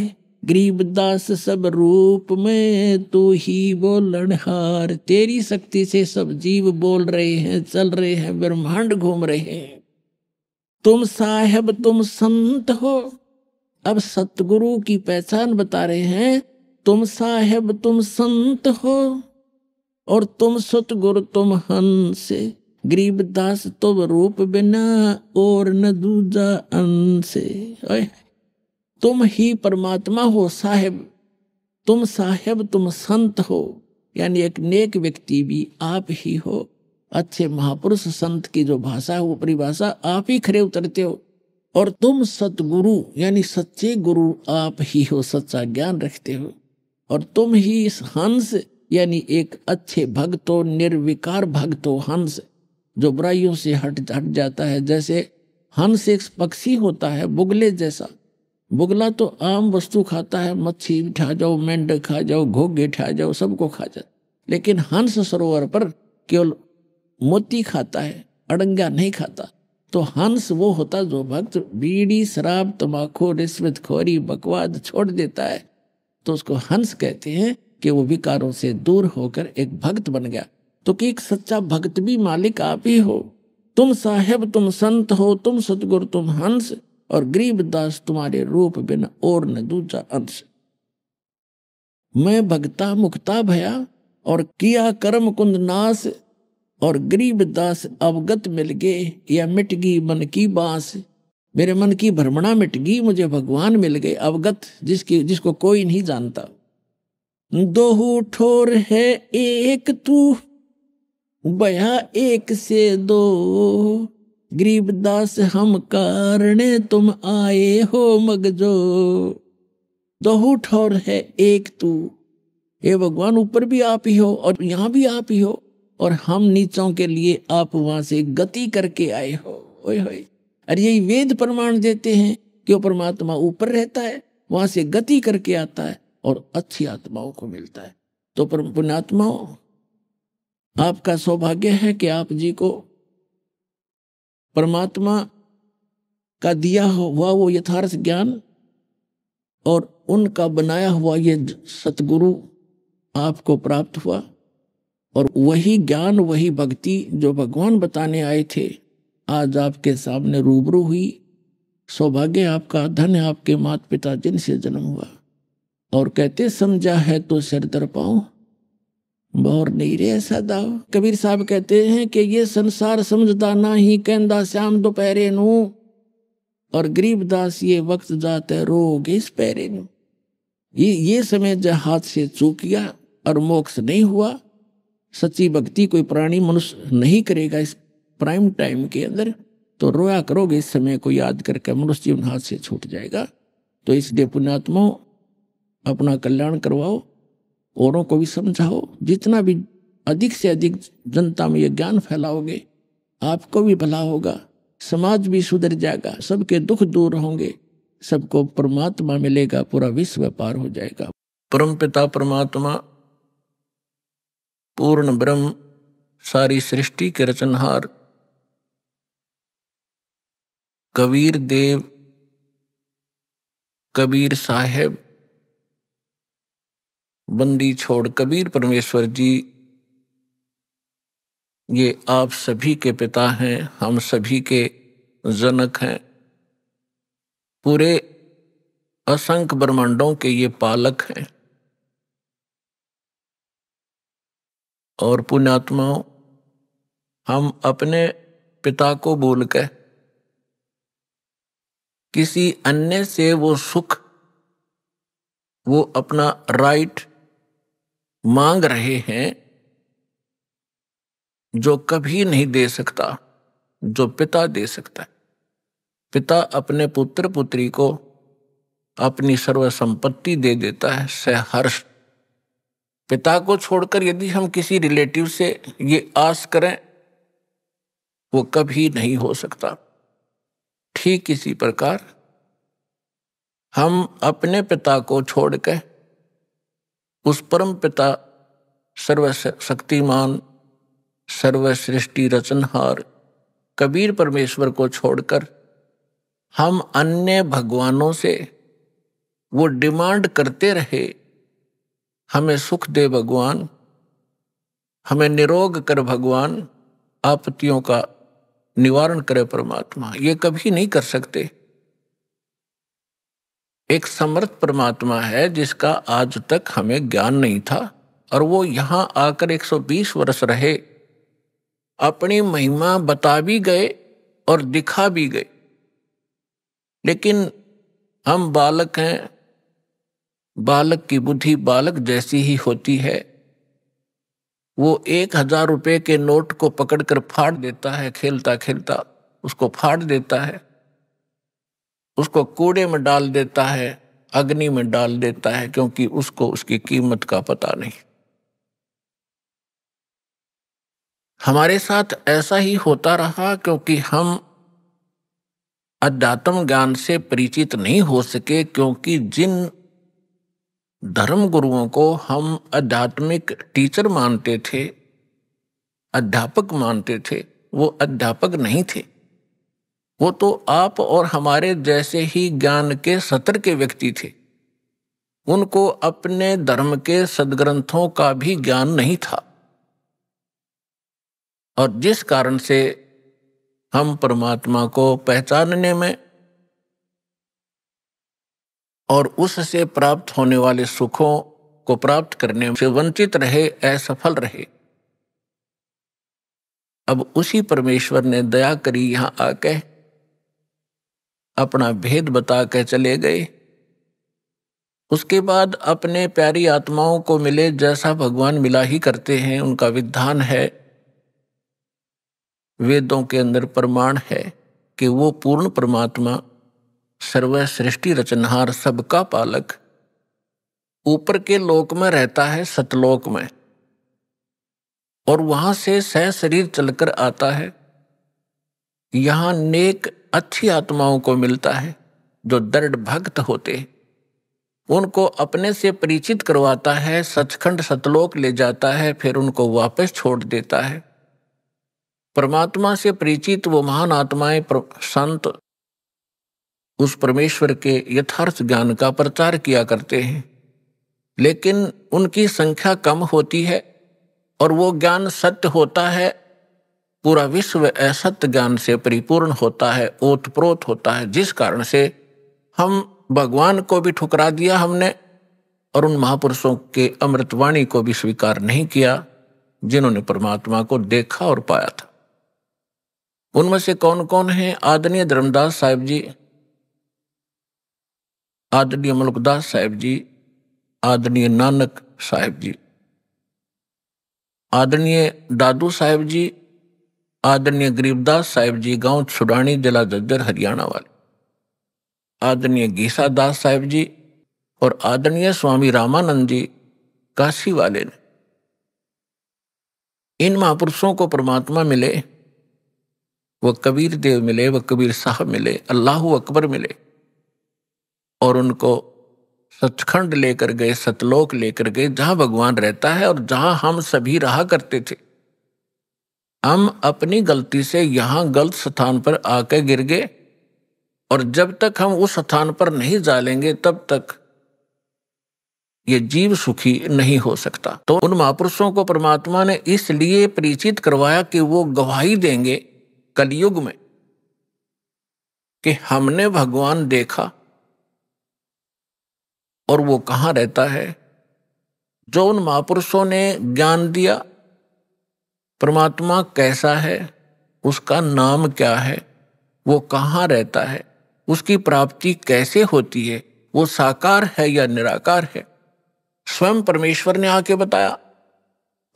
गरीबदास सब रूप में तू ही बोलनहार। तेरी शक्ति से सब जीव बोल रहे हैं, चल रहे हैं, ब्रह्मांड घूम रहे हैं। तुम साहेब तुम संत हो। अब सतगुरु की पहचान बता रहे हैं। तुम साहेब तुम संत हो और तुम सतगुरु तुम हंस, गरीबदास तुम रूप बिना और न दूजा अंश। तुम ही परमात्मा हो साहेब, तुम साहेब तुम संत हो, यानी एक नेक व्यक्ति भी आप ही हो। अच्छे महापुरुष संत की जो भाषा है वो परिभाषा आप ही खरे उतरते हो। और तुम सतगुरु यानी सच्चे गुरु आप ही हो, सच्चा ज्ञान रखते हो। और तुम ही इस हंस यानी एक अच्छे भक्त हो, निर्विकार भक्त हो, हंस जो बुराइयों से हट जाता है। जैसे हंस एक पक्षी होता है बुगले जैसा, बुगला तो आम वस्तु खाता है, मच्छी खा जाओ, मेंढक खा जाओ, घोगे खा जाओ, सबको खा जाए। लेकिन हंस सरोवर पर केवल मोती खाता है, अड़ंगा नहीं खाता। तो हंस वो होता जो भक्त बीड़ी शराब तंबाकू रिश्वतखोरी बकवाद छोड़ देता है, तो उसको हंस कहते हैं कि वो विकारों से दूर होकर एक भक्त बन गया। तो कि एक सच्चा भक्त भी मालिक आप ही हो। तुम साहेब तुम संत हो, तुम सतगुरु तुम हंस, और गरीबदास तुम्हारे रूप बिना और न दूजा अंश। मैं भगता मुक्ता भया और किया कर्म कुंद नाश, और गरीबदास अवगत मिल गए या मिट गई मन की बांस। मेरे मन की भ्रमणा मिट गई, मुझे भगवान मिल गए अवगत, जिसको कोई नहीं जानता। दोहू ठोर है एक तू, बया एक से दो, गरीबदास हम कारणे तुम आए हो मगजो। दोहू ठोर है एक तू, हे भगवान ऊपर भी आप ही हो और यहाँ भी आप ही हो, और हम नीचों के लिए आप वहां से गति करके आए हो। ओए होए, अरे यही वेद प्रमाण देते हैं कि वो परमात्मा ऊपर रहता है, वहां से गति करके आता है और अच्छी आत्माओं को मिलता है। तो पुण्यात्माओं, आपका सौभाग्य है कि आप जी को परमात्मा का दिया हुआ वो यथार्थ ज्ञान और उनका बनाया हुआ ये सतगुरु आपको प्राप्त हुआ, और वही ज्ञान वही भक्ति जो भगवान बताने आए थे आज आपके सामने रूबरू हुई। सौभाग्य आपका, धन है आपके माता पिता जिनसे जन्म हुआ। और कहते समझा है तो सिर दर पाऊं, बोर नहीं रे ऐसा दाव। कबीर साहब कहते हैं कि ये संसार समझदा ना ही, कहंदा श्याम दोपहरे नू, और गरीबदास ये वक्त जाते रोग इस पैरे नू। ये समय जब हाथ से चूक गया और मोक्ष नहीं हुआ, सच्ची भक्ति कोई प्राणी मनुष्य नहीं करेगा इस प्राइम टाइम के अंदर, तो रोया करोगे इस समय को याद करके, मनुष्य जीवन हाथ से छूट जाएगा। तो इसलिए पुण्यात्माओं, अपना कल्याण करवाओ, औरों को भी समझाओ। जितना भी अधिक से अधिक जनता में ये ज्ञान फैलाओगे, आपको भी भला होगा, समाज भी सुधर जाएगा, सबके दुख दूर होंगे, सबको परमात्मा मिलेगा, पूरा विश्व पार हो जाएगा। परम पिता परमात्मा पूर्ण ब्रह्म, सारी सृष्टि के रचनहार कबीर देव, कबीर साहेब, बंदी छोड़ कबीर परमेश्वर जी, ये आप सभी के पिता हैं, हम सभी के जनक हैं, पूरे असंख्य ब्रह्मांडों के ये पालक हैं। और पुण्यात्माओं, हम अपने पिता को भूलकर किसी अन्य से वो सुख, वो अपना राइट मांग रहे हैं जो कभी नहीं दे सकता, जो पिता दे सकता है। पिता अपने पुत्र पुत्री को अपनी सर्व संपत्ति दे देता है सहर्ष। पिता को छोड़कर यदि हम किसी रिलेटिव से ये आस करें, वो कभी नहीं हो सकता। ठीक इसी प्रकार हम अपने पिता को छोड़कर उस परम पिता सर्वशक्तिमान सर्वसृष्टि रचनहार कबीर परमेश्वर को छोड़कर हम अन्य भगवानों से वो डिमांड करते रहे, हमें सुख दे भगवान, हमें निरोग कर भगवान, आपत्तियों का निवारण करे परमात्मा। ये कभी नहीं कर सकते। एक समर्थ परमात्मा है जिसका आज तक हमें ज्ञान नहीं था, और वो यहां आकर 120 वर्ष रहे, अपनी महिमा बता भी गए और दिखा भी गए। लेकिन हम बालक हैं, बालक की बुद्धि बालक जैसी ही होती है। वो 1000 रुपए के नोट को पकड़कर फाड़ देता है, खेलता खेलता उसको फाड़ देता है, उसको कूड़े में डाल देता है, अग्नि में डाल देता है, क्योंकि उसको उसकी कीमत का पता नहीं। हमारे साथ ऐसा ही होता रहा, क्योंकि हम अध्यात्म ज्ञान से परिचित नहीं हो सके, क्योंकि जिन धर्म गुरुओं को हम आध्यात्मिक टीचर मानते थे, अध्यापक मानते थे, वो अध्यापक नहीं थे। वो तो आप और हमारे जैसे ही ज्ञान के सतर के व्यक्ति थे। उनको अपने धर्म के सदग्रंथों का भी ज्ञान नहीं था, और जिस कारण से हम परमात्मा को पहचानने में और उससे प्राप्त होने वाले सुखों को प्राप्त करने से वंचित रहे, असफल रहे। अब उसी परमेश्वर ने दया करी, यहां आके अपना भेद बता के चले गए। उसके बाद अपने प्यारी आत्माओं को मिले, जैसा भगवान मिला ही करते हैं, उनका विधान है। वेदों के अंदर प्रमाण है कि वो पूर्ण परमात्मा सर्व सृष्टि रचनहार सबका पालक ऊपर के लोक में रहता है, सतलोक में, और वहां से सह शरीर चलकर आता है। यहां नेक अच्छी आत्माओं को मिलता है जो दृढ़ भक्त होते, उनको अपने से परिचित करवाता है, सचखंड सतलोक ले जाता है, फिर उनको वापस छोड़ देता है। परमात्मा से परिचित वो महान आत्माएं संत उस परमेश्वर के यथार्थ ज्ञान का प्रचार किया करते हैं, लेकिन उनकी संख्या कम होती है, और वो ज्ञान सत्य होता है। पूरा विश्व असत्य ज्ञान से परिपूर्ण होता है, ओतप्रोत होता है, जिस कारण से हम भगवान को भी ठुकरा दिया हमने, और उन महापुरुषों के अमृतवाणी को भी स्वीकार नहीं किया जिन्होंने परमात्मा को देखा और पाया था। उनमें से कौन कौन हैं? आदरणीय धर्मदास साहिब जी, आदरणीय मलकदास साहिब जी, आदरणीय नानक साहिब जी, आदरणीय दादू साहिब जी, आदरणीय गरीबदास साहिब जी, गांव छुड़ानी, जिला झज्जर, हरियाणा वाले, आदरणीय गीसा दास साहिब जी, और आदरणीय स्वामी रामानंद जी, काशी वाले ने। इन महापुरुषों को परमात्मा मिले, वह कबीर देव मिले, वह कबीर साहब मिले, अल्लाहू अकबर मिले, और उनको सचखंड लेकर गए, सतलोक लेकर गए, जहां भगवान रहता है और जहां हम सभी रहा करते थे। हम अपनी गलती से यहां गलत स्थान पर आकर गिर गए, और जब तक हम उस स्थान पर नहीं जा लेंगे तब तक ये जीव सुखी नहीं हो सकता। तो उन महापुरुषों को परमात्मा ने इसलिए परिचित करवाया कि वो गवाही देंगे कलयुग में कि हमने भगवान देखा, और वो कहाँ रहता है। जो उन महापुरुषों ने ज्ञान दिया, परमात्मा कैसा है, उसका नाम क्या है, वो कहाँ रहता है, उसकी प्राप्ति कैसे होती है, वो साकार है या निराकार है, स्वयं परमेश्वर ने आके बताया।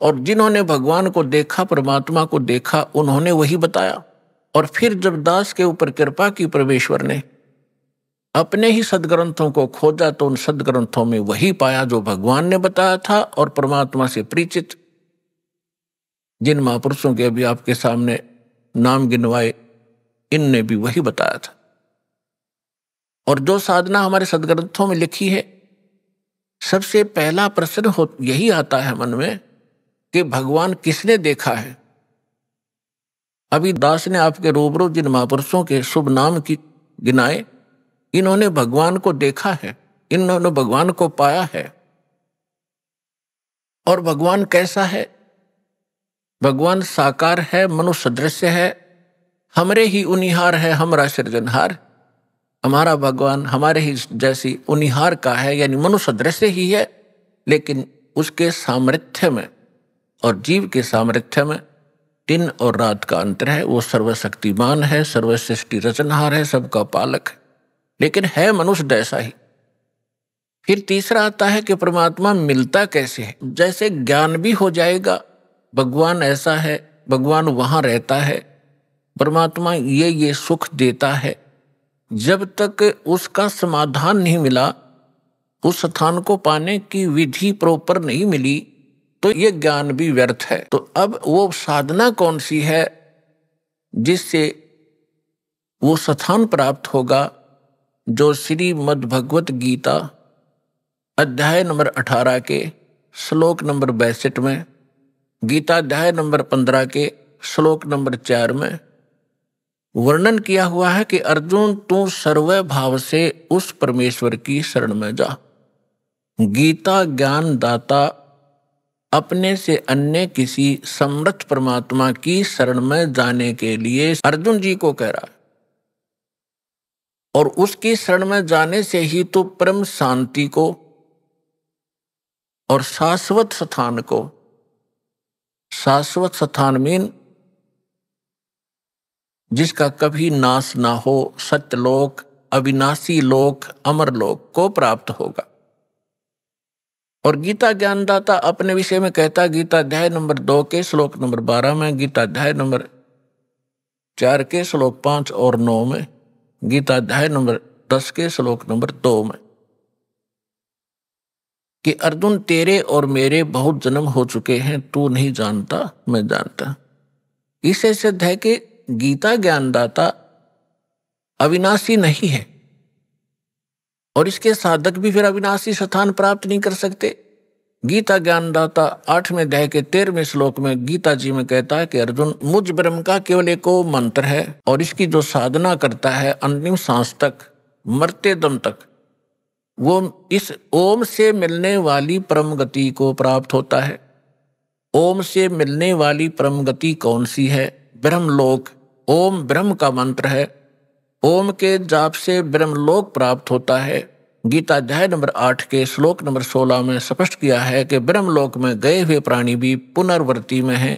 और जिन्होंने भगवान को देखा, परमात्मा को देखा, उन्होंने वही बताया। और फिर जब दास के ऊपर कृपा की परमेश्वर ने, अपने ही सदग्रंथों को खोजा, तो उन सदग्रंथों में वही पाया जो भगवान ने बताया था। और परमात्मा से परिचित जिन महापुरुषों के अभी आपके सामने नाम गिनवाए, इनने भी वही बताया था। और जो साधना हमारे सदग्रंथों में लिखी है, सबसे पहला प्रश्न यही आता है मन में कि भगवान किसने देखा है। अभी दास ने आपके रूबरू जिन महापुरुषों के शुभ नाम की गिनाए, इन्होंने भगवान को देखा है, इन्होंने भगवान को पाया है। और भगवान कैसा है? भगवान साकार है, मनुष्य सदृश है, हमरे ही उनिहार है, हमारा सृजनहार। हमारा भगवान हमारे ही जैसी उनिहार का है, यानी मनुष्य सदृश ही है, लेकिन उसके सामर्थ्य में और जीव के सामर्थ्य में दिन और रात का अंतर है। वो सर्वशक्तिमान है, सर्वसृष्टि रचनहार है, सबका पालक है, लेकिन है मनुष्य जैसा ही। फिर तीसरा आता है कि परमात्मा मिलता कैसे है। जैसे ज्ञान भी हो जाएगा, भगवान ऐसा है, भगवान वहां रहता है, परमात्मा ये सुख देता है, जब तक उसका समाधान नहीं मिला, उस स्थान को पाने की विधि प्रॉपर नहीं मिली, तो ये ज्ञान भी व्यर्थ है। तो अब वो साधना कौन सी है जिससे वो स्थान प्राप्त होगा, जो श्रीमद् भगवत गीता अध्याय नंबर 18 के श्लोक नंबर 62 में, गीता अध्याय नंबर 15 के श्लोक नंबर 4 में वर्णन किया हुआ है कि अर्जुन तू सर्व भाव से उस परमेश्वर की शरण में जा। गीता ज्ञान दाता अपने से अन्य किसी समर्थ परमात्मा की शरण में जाने के लिए अर्जुन जी को कह रहा है, और उसकी शरण में जाने से ही तो परम शांति को और शाश्वत स्थान को, शाश्वत स्थान मीन जिसका कभी नाश ना हो, सत्यलोक, अविनाशी लोक, अमर लोक को प्राप्त होगा। और गीता ज्ञानदाता अपने विषय में कहता, गीता अध्याय नंबर 2 के श्लोक नंबर 12 में, गीता अध्याय नंबर 4 के श्लोक 5 और 9 में, गीता अध्याय नंबर 10 के श्लोक नंबर 2 में, कि अर्जुन तेरे और मेरे बहुत जन्म हो चुके हैं, तू नहीं जानता, मैं जानता। इससे सिद्ध है कि गीता ज्ञानदाता अविनाशी नहीं है, और इसके साधक भी फिर अविनाशी स्थान प्राप्त नहीं कर सकते। गीता ज्ञानदाता 8वें अध्याय के 13वें श्लोक में गीता जी में कहता है कि अर्जुन मुझ ब्रह्म का केवल एक मंत्र है, और इसकी जो साधना करता है अंतिम सांस तक, मरते दम तक, वो इस ओम से मिलने वाली परम गति को प्राप्त होता है। ओम से मिलने वाली परम गति कौन सी है? ब्रह्मलोक। ओम ब्रह्म का मंत्र है, ओम के जाप से ब्रह्मलोक प्राप्त होता है। गीता अध्याय नंबर 8 के श्लोक नंबर 16 में स्पष्ट किया है कि ब्रह्मलोक में गए हुए प्राणी भी पुनर्वृत्ति में हैं,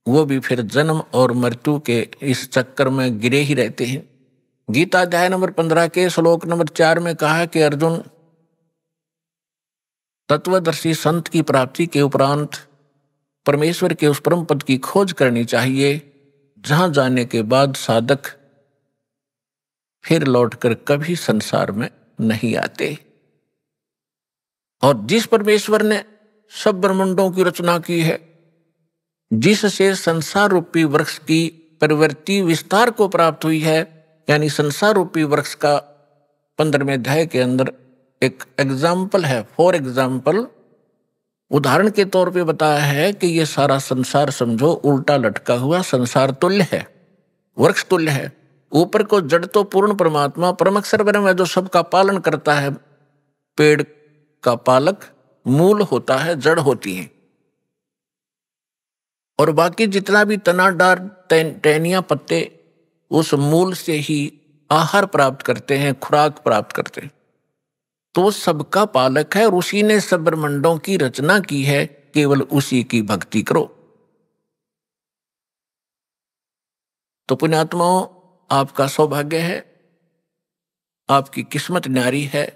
वो भी फिर जन्म और मृत्यु के इस चक्कर में गिरे ही रहते हैं। गीता अध्याय नंबर 15 के श्लोक नंबर 4 में कहा कि अर्जुन तत्वदर्शी संत की प्राप्ति के उपरांत परमेश्वर के उस परम पद की खोज करनी चाहिए, जहां जाने के बाद साधक फिर लौटकर कभी संसार में नहीं आते। और जिस परमेश्वर ने सब ब्रह्मांडों की रचना की है, जिससे संसार रूपी वृक्ष की प्रवृत्ति विस्तार को प्राप्त हुई है, यानी संसार रूपी वृक्ष का 15वें अध्याय के अंदर एक एग्जाम्पल है, फॉर एग्जाम्पल, उदाहरण के तौर पे बताया है कि ये सारा संसार समझो उल्टा लटका हुआ संसार तुल्य है, वृक्ष तुल्य है। ऊपर को जड़ तो पूर्ण परमात्मा परम अक्षर ब्रह्म है, जो सबका पालन करता है, पेड़ का पालक मूल होता है, जड़ होती है, और बाकी जितना भी तना डार टहनियां पत्ते उस मूल से ही आहार प्राप्त करते हैं, खुराक प्राप्त करते हैं। तो सबका पालक है और उसी ने सब ब्रह्मांडों की रचना की है, केवल उसी की भक्ति करो। तो पुण्यात्माओं, आपका सौभाग्य है, आपकी किस्मत न्यारी है,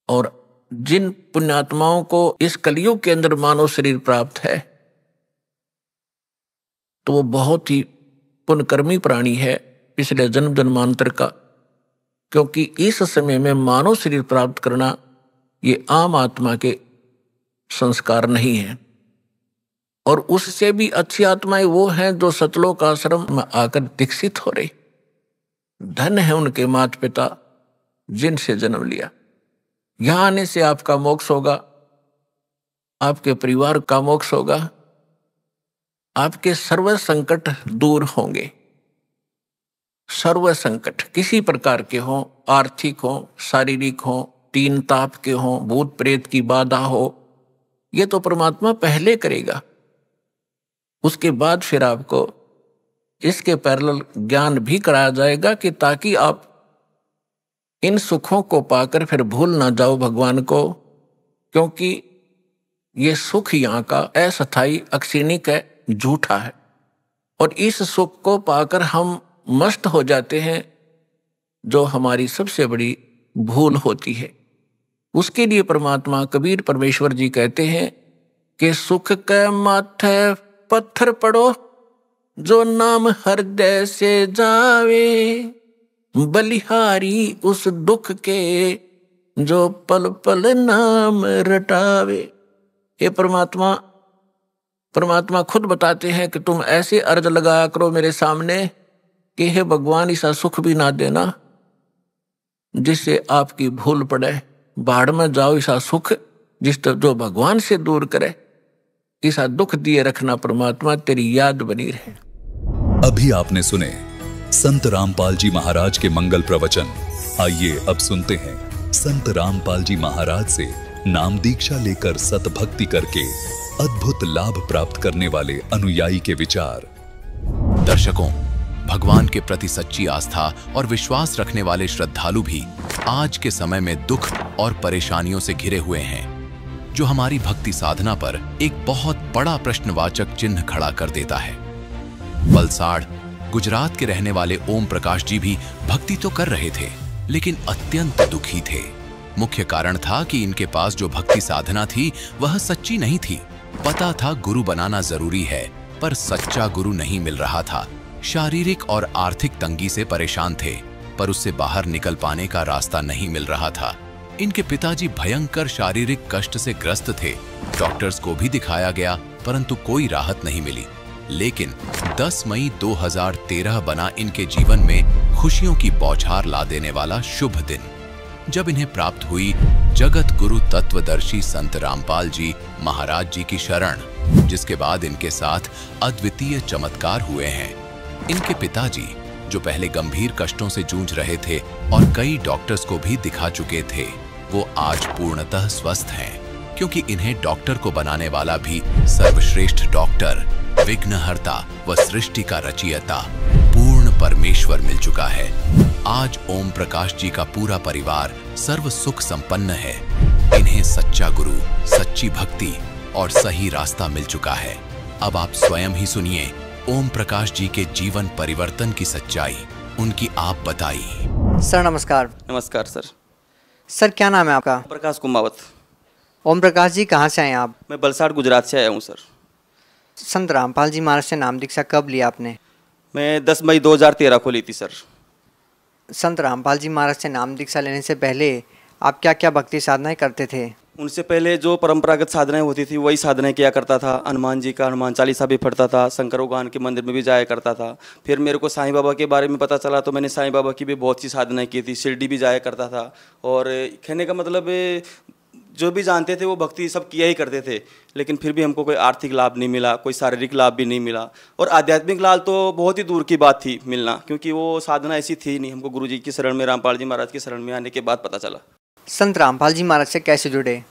और जिन पुण्यात्माओं को इस कलयुग के अंदर मानव शरीर प्राप्त है, तो वो बहुत ही पुण्यकर्मी प्राणी है पिछले जन्म जन्मांतर का, क्योंकि इस समय में मानव शरीर प्राप्त करना ये आम आत्मा के संस्कार नहीं है। और उससे भी अच्छी आत्माएं वो हैं जो सतलोक आश्रम में आकर दीक्षित हो रही। धन है उनके माता पिता जिनसे जन्म लिया। यहां आने से आपका मोक्ष होगा, आपके परिवार का मोक्ष होगा, आपके सर्व संकट दूर होंगे। सर्व संकट किसी प्रकार के हों, आर्थिक हों, शारीरिक हों, तीन ताप के हों, भूत प्रेत की बाधा हो, ये तो परमात्मा पहले करेगा। उसके बाद फिर आपको इसके पैरेलल ज्ञान भी कराया जाएगा कि ताकि आप इन सुखों को पाकर फिर भूल ना जाओ भगवान को, क्योंकि ये सुख यहाँ का अस्थायी, अक्षणिक है, झूठा है। और इस सुख को पाकर हम मस्त हो जाते हैं, जो हमारी सबसे बड़ी भूल होती है। उसके लिए परमात्मा कबीर परमेश्वर जी कहते हैं कि सुख के माथे पत्थर पड़ो, जो नाम हृदय से जावे, बलिहारी उस दुख के, जो पल पल नाम रटावे। ये परमात्मा खुद बताते हैं कि तुम ऐसे अर्ज लगाया करो मेरे सामने कि हे भगवान ऐसा सुख भी ना देना जिससे आपकी भूल पड़े, बाढ़ में जाओ ऐसा सुख जो भगवान से दूर करे, ऐसा दुख दिए रखना परमात्मा, तेरी याद बनी रहे। अभी आपने सुने संत रामपाल जी महाराज के मंगल प्रवचन। आइए अब सुनते हैं संत रामपाल जी महाराज से नाम दीक्षा लेकर सतभक्ति करके अद्भुत लाभ प्राप्त करने वाले अनुयायी के विचार। दर्शकों, भगवान के प्रति सच्ची आस्था और विश्वास रखने वाले श्रद्धालु भी आज के समय में दुख और परेशानियों से घिरे हुए हैं, जो हमारी भक्ति साधना पर एक बहुत बड़ा प्रश्नवाचक चिन्ह खड़ा कर देता है। वलसाड़, गुजरात के रहने वाले ओम प्रकाश जी भी भक्ति तो कर रहे थे, लेकिन अत्यंत दुखी थे। मुख्य कारण था कि इनके पास जो भक्ति साधना थी वह सच्ची नहीं थी। पता था गुरु बनाना जरूरी है, पर सच्चा गुरु नहीं मिल रहा था। शारीरिक और आर्थिक तंगी से परेशान थे, पर उससे बाहर निकल पाने का रास्ता नहीं मिल रहा था। इनके पिताजी भयंकर शारीरिक कष्ट से ग्रस्त थे। डॉक्टर्स को भी दिखाया गया, परंतु कोई राहत नहीं मिली। लेकिन 10 मई 2013 बना इनके जीवन में खुशियों की बौछार ला देने वाला शुभ दिन, जब इन्हें प्राप्त हुई जगत गुरु तत्वदर्शी संत रामपाल जी महाराज जी की शरण, जिसके बाद इनके साथ अद्वितीय चमत्कार हुए हैं। इनके पिताजी, जो पहले गंभीर कष्टों से जूझ रहे थे और कई डॉक्टर्स को भी दिखा चुके थे, वो आज पूर्णतः स्वस्थ हैं, क्योंकि इन्हें डॉक्टर को बनाने वाला भी सर्वश्रेष्ठ डॉक्टर, विघ्नहर्ता व सृष्टि का रचयिता पूर्ण परमेश्वर मिल चुका है। आज ओम प्रकाश जी का पूरा परिवार सर्व सुख संपन्न है। इन्हें सच्चा गुरु, सच्ची भक्ति और सही रास्ता मिल चुका है। अब आप स्वयं ही सुनिए ओम प्रकाश जी के जीवन परिवर्तन की सच्चाई, उनकी आप बताइए। सर नमस्कार। नमस्कार सर। सर क्या नाम है आपका? प्रकाश कुमावत। ओम प्रकाश जी कहाँ से आए आप? मैं वलसाड़ गुजरात से आया हूँ सर। संत रामपाल जी महाराज से नाम दीक्षा कब लिया आपने? मैं 10 मई 2013 को ली थी सर। संत रामपाल जी महाराज से नाम दीक्षा लेने से पहले आप क्या क्या भक्ति साधनाएं करते थे? उनसे पहले जो परंपरागत साधनाएं होती थी वही साधनाएं किया करता था। हनुमान जी का हनुमान चालीसा भी पढ़ता था, शंकर भगवान के मंदिर में भी जाया करता था। फिर मेरे को साईं बाबा के बारे में पता चला तो मैंने साईं बाबा की भी बहुत सी साधनाएं की थी। शिरडी भी जाया करता था। और कहने का मतलब जो भी जानते थे वो भक्ति सब किया ही करते थे, लेकिन फिर भी हमको कोई आर्थिक लाभ नहीं मिला, कोई शारीरिक लाभ भी नहीं मिला, और आध्यात्मिक लाभ तो बहुत ही दूर की बात थी मिलना, क्योंकि वो साधना ऐसी थी नहीं। हमको गुरु जी की शरण में, रामपाल जी महाराज की शरण में आने के बाद पता चला। संत रामपाल जी महाराज से कैसे जुड़े?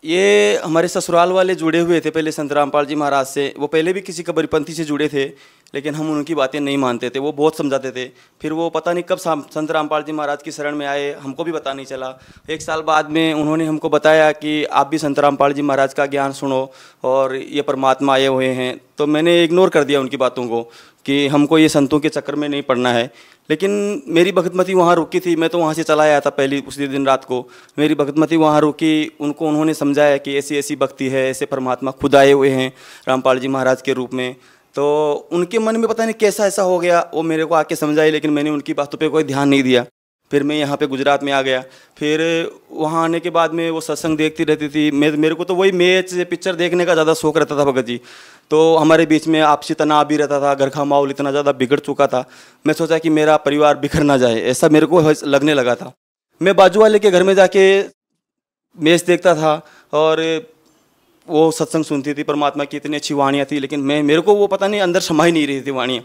ये हमारे ससुराल वाले जुड़े हुए थे पहले संत रामपाल जी महाराज से। वो पहले भी किसी कबीरपंथी से जुड़े थे, लेकिन हम उनकी बातें नहीं मानते थे। वो बहुत समझाते थे। फिर वो पता नहीं कब संत रामपाल जी महाराज की शरण में आए, हमको भी पता नहीं चला। 1 साल बाद में उन्होंने हमको बताया कि आप भी संत रामपाल जी महाराज का ज्ञान सुनो और ये परमात्मा आए हुए हैं। तो मैंने इग्नोर कर दिया उनकी बातों को कि हमको ये संतों के चक्कर में नहीं पड़ना है। लेकिन मेरी भगतमती वहाँ रुकी थी। मैं तो वहाँ से चला आया था पहली उसी दिन रात को। मेरी भगतमती वहाँ रुकी। उनको उन्होंने समझाया कि ऐसी ऐसी भक्ति है, ऐसे परमात्मा खुद आए हुए हैं रामपाल जी महाराज के रूप में। तो उनके मन में पता नहीं कैसा ऐसा हो गया, वो मेरे को आके समझाए, लेकिन मैंने उनकी बातों पे कोई ध्यान नहीं दिया। फिर मैं यहाँ पे गुजरात में आ गया। फिर वहाँ आने के बाद में वो सत्संग देखती रहती थी। मेरे को तो वही मैच पिक्चर देखने का ज़्यादा शौक़ रहता था भगत जी। तो हमारे बीच में आपसी तनाव भी रहता था, घर का माहौल इतना ज़्यादा बिगड़ चुका था। मैं सोचा कि मेरा परिवार बिखर ना जाए, ऐसा मेरे को लगने लगा था। मैं बाजू वाले के घर में जाके मैच देखता था और वो सत्संग सुनती थी। परमात्मा की इतनी अच्छी वाणियाँ थी, लेकिन मेरे को वो पता नहीं अंदर समा ही नहीं रही थी वाणियाँ।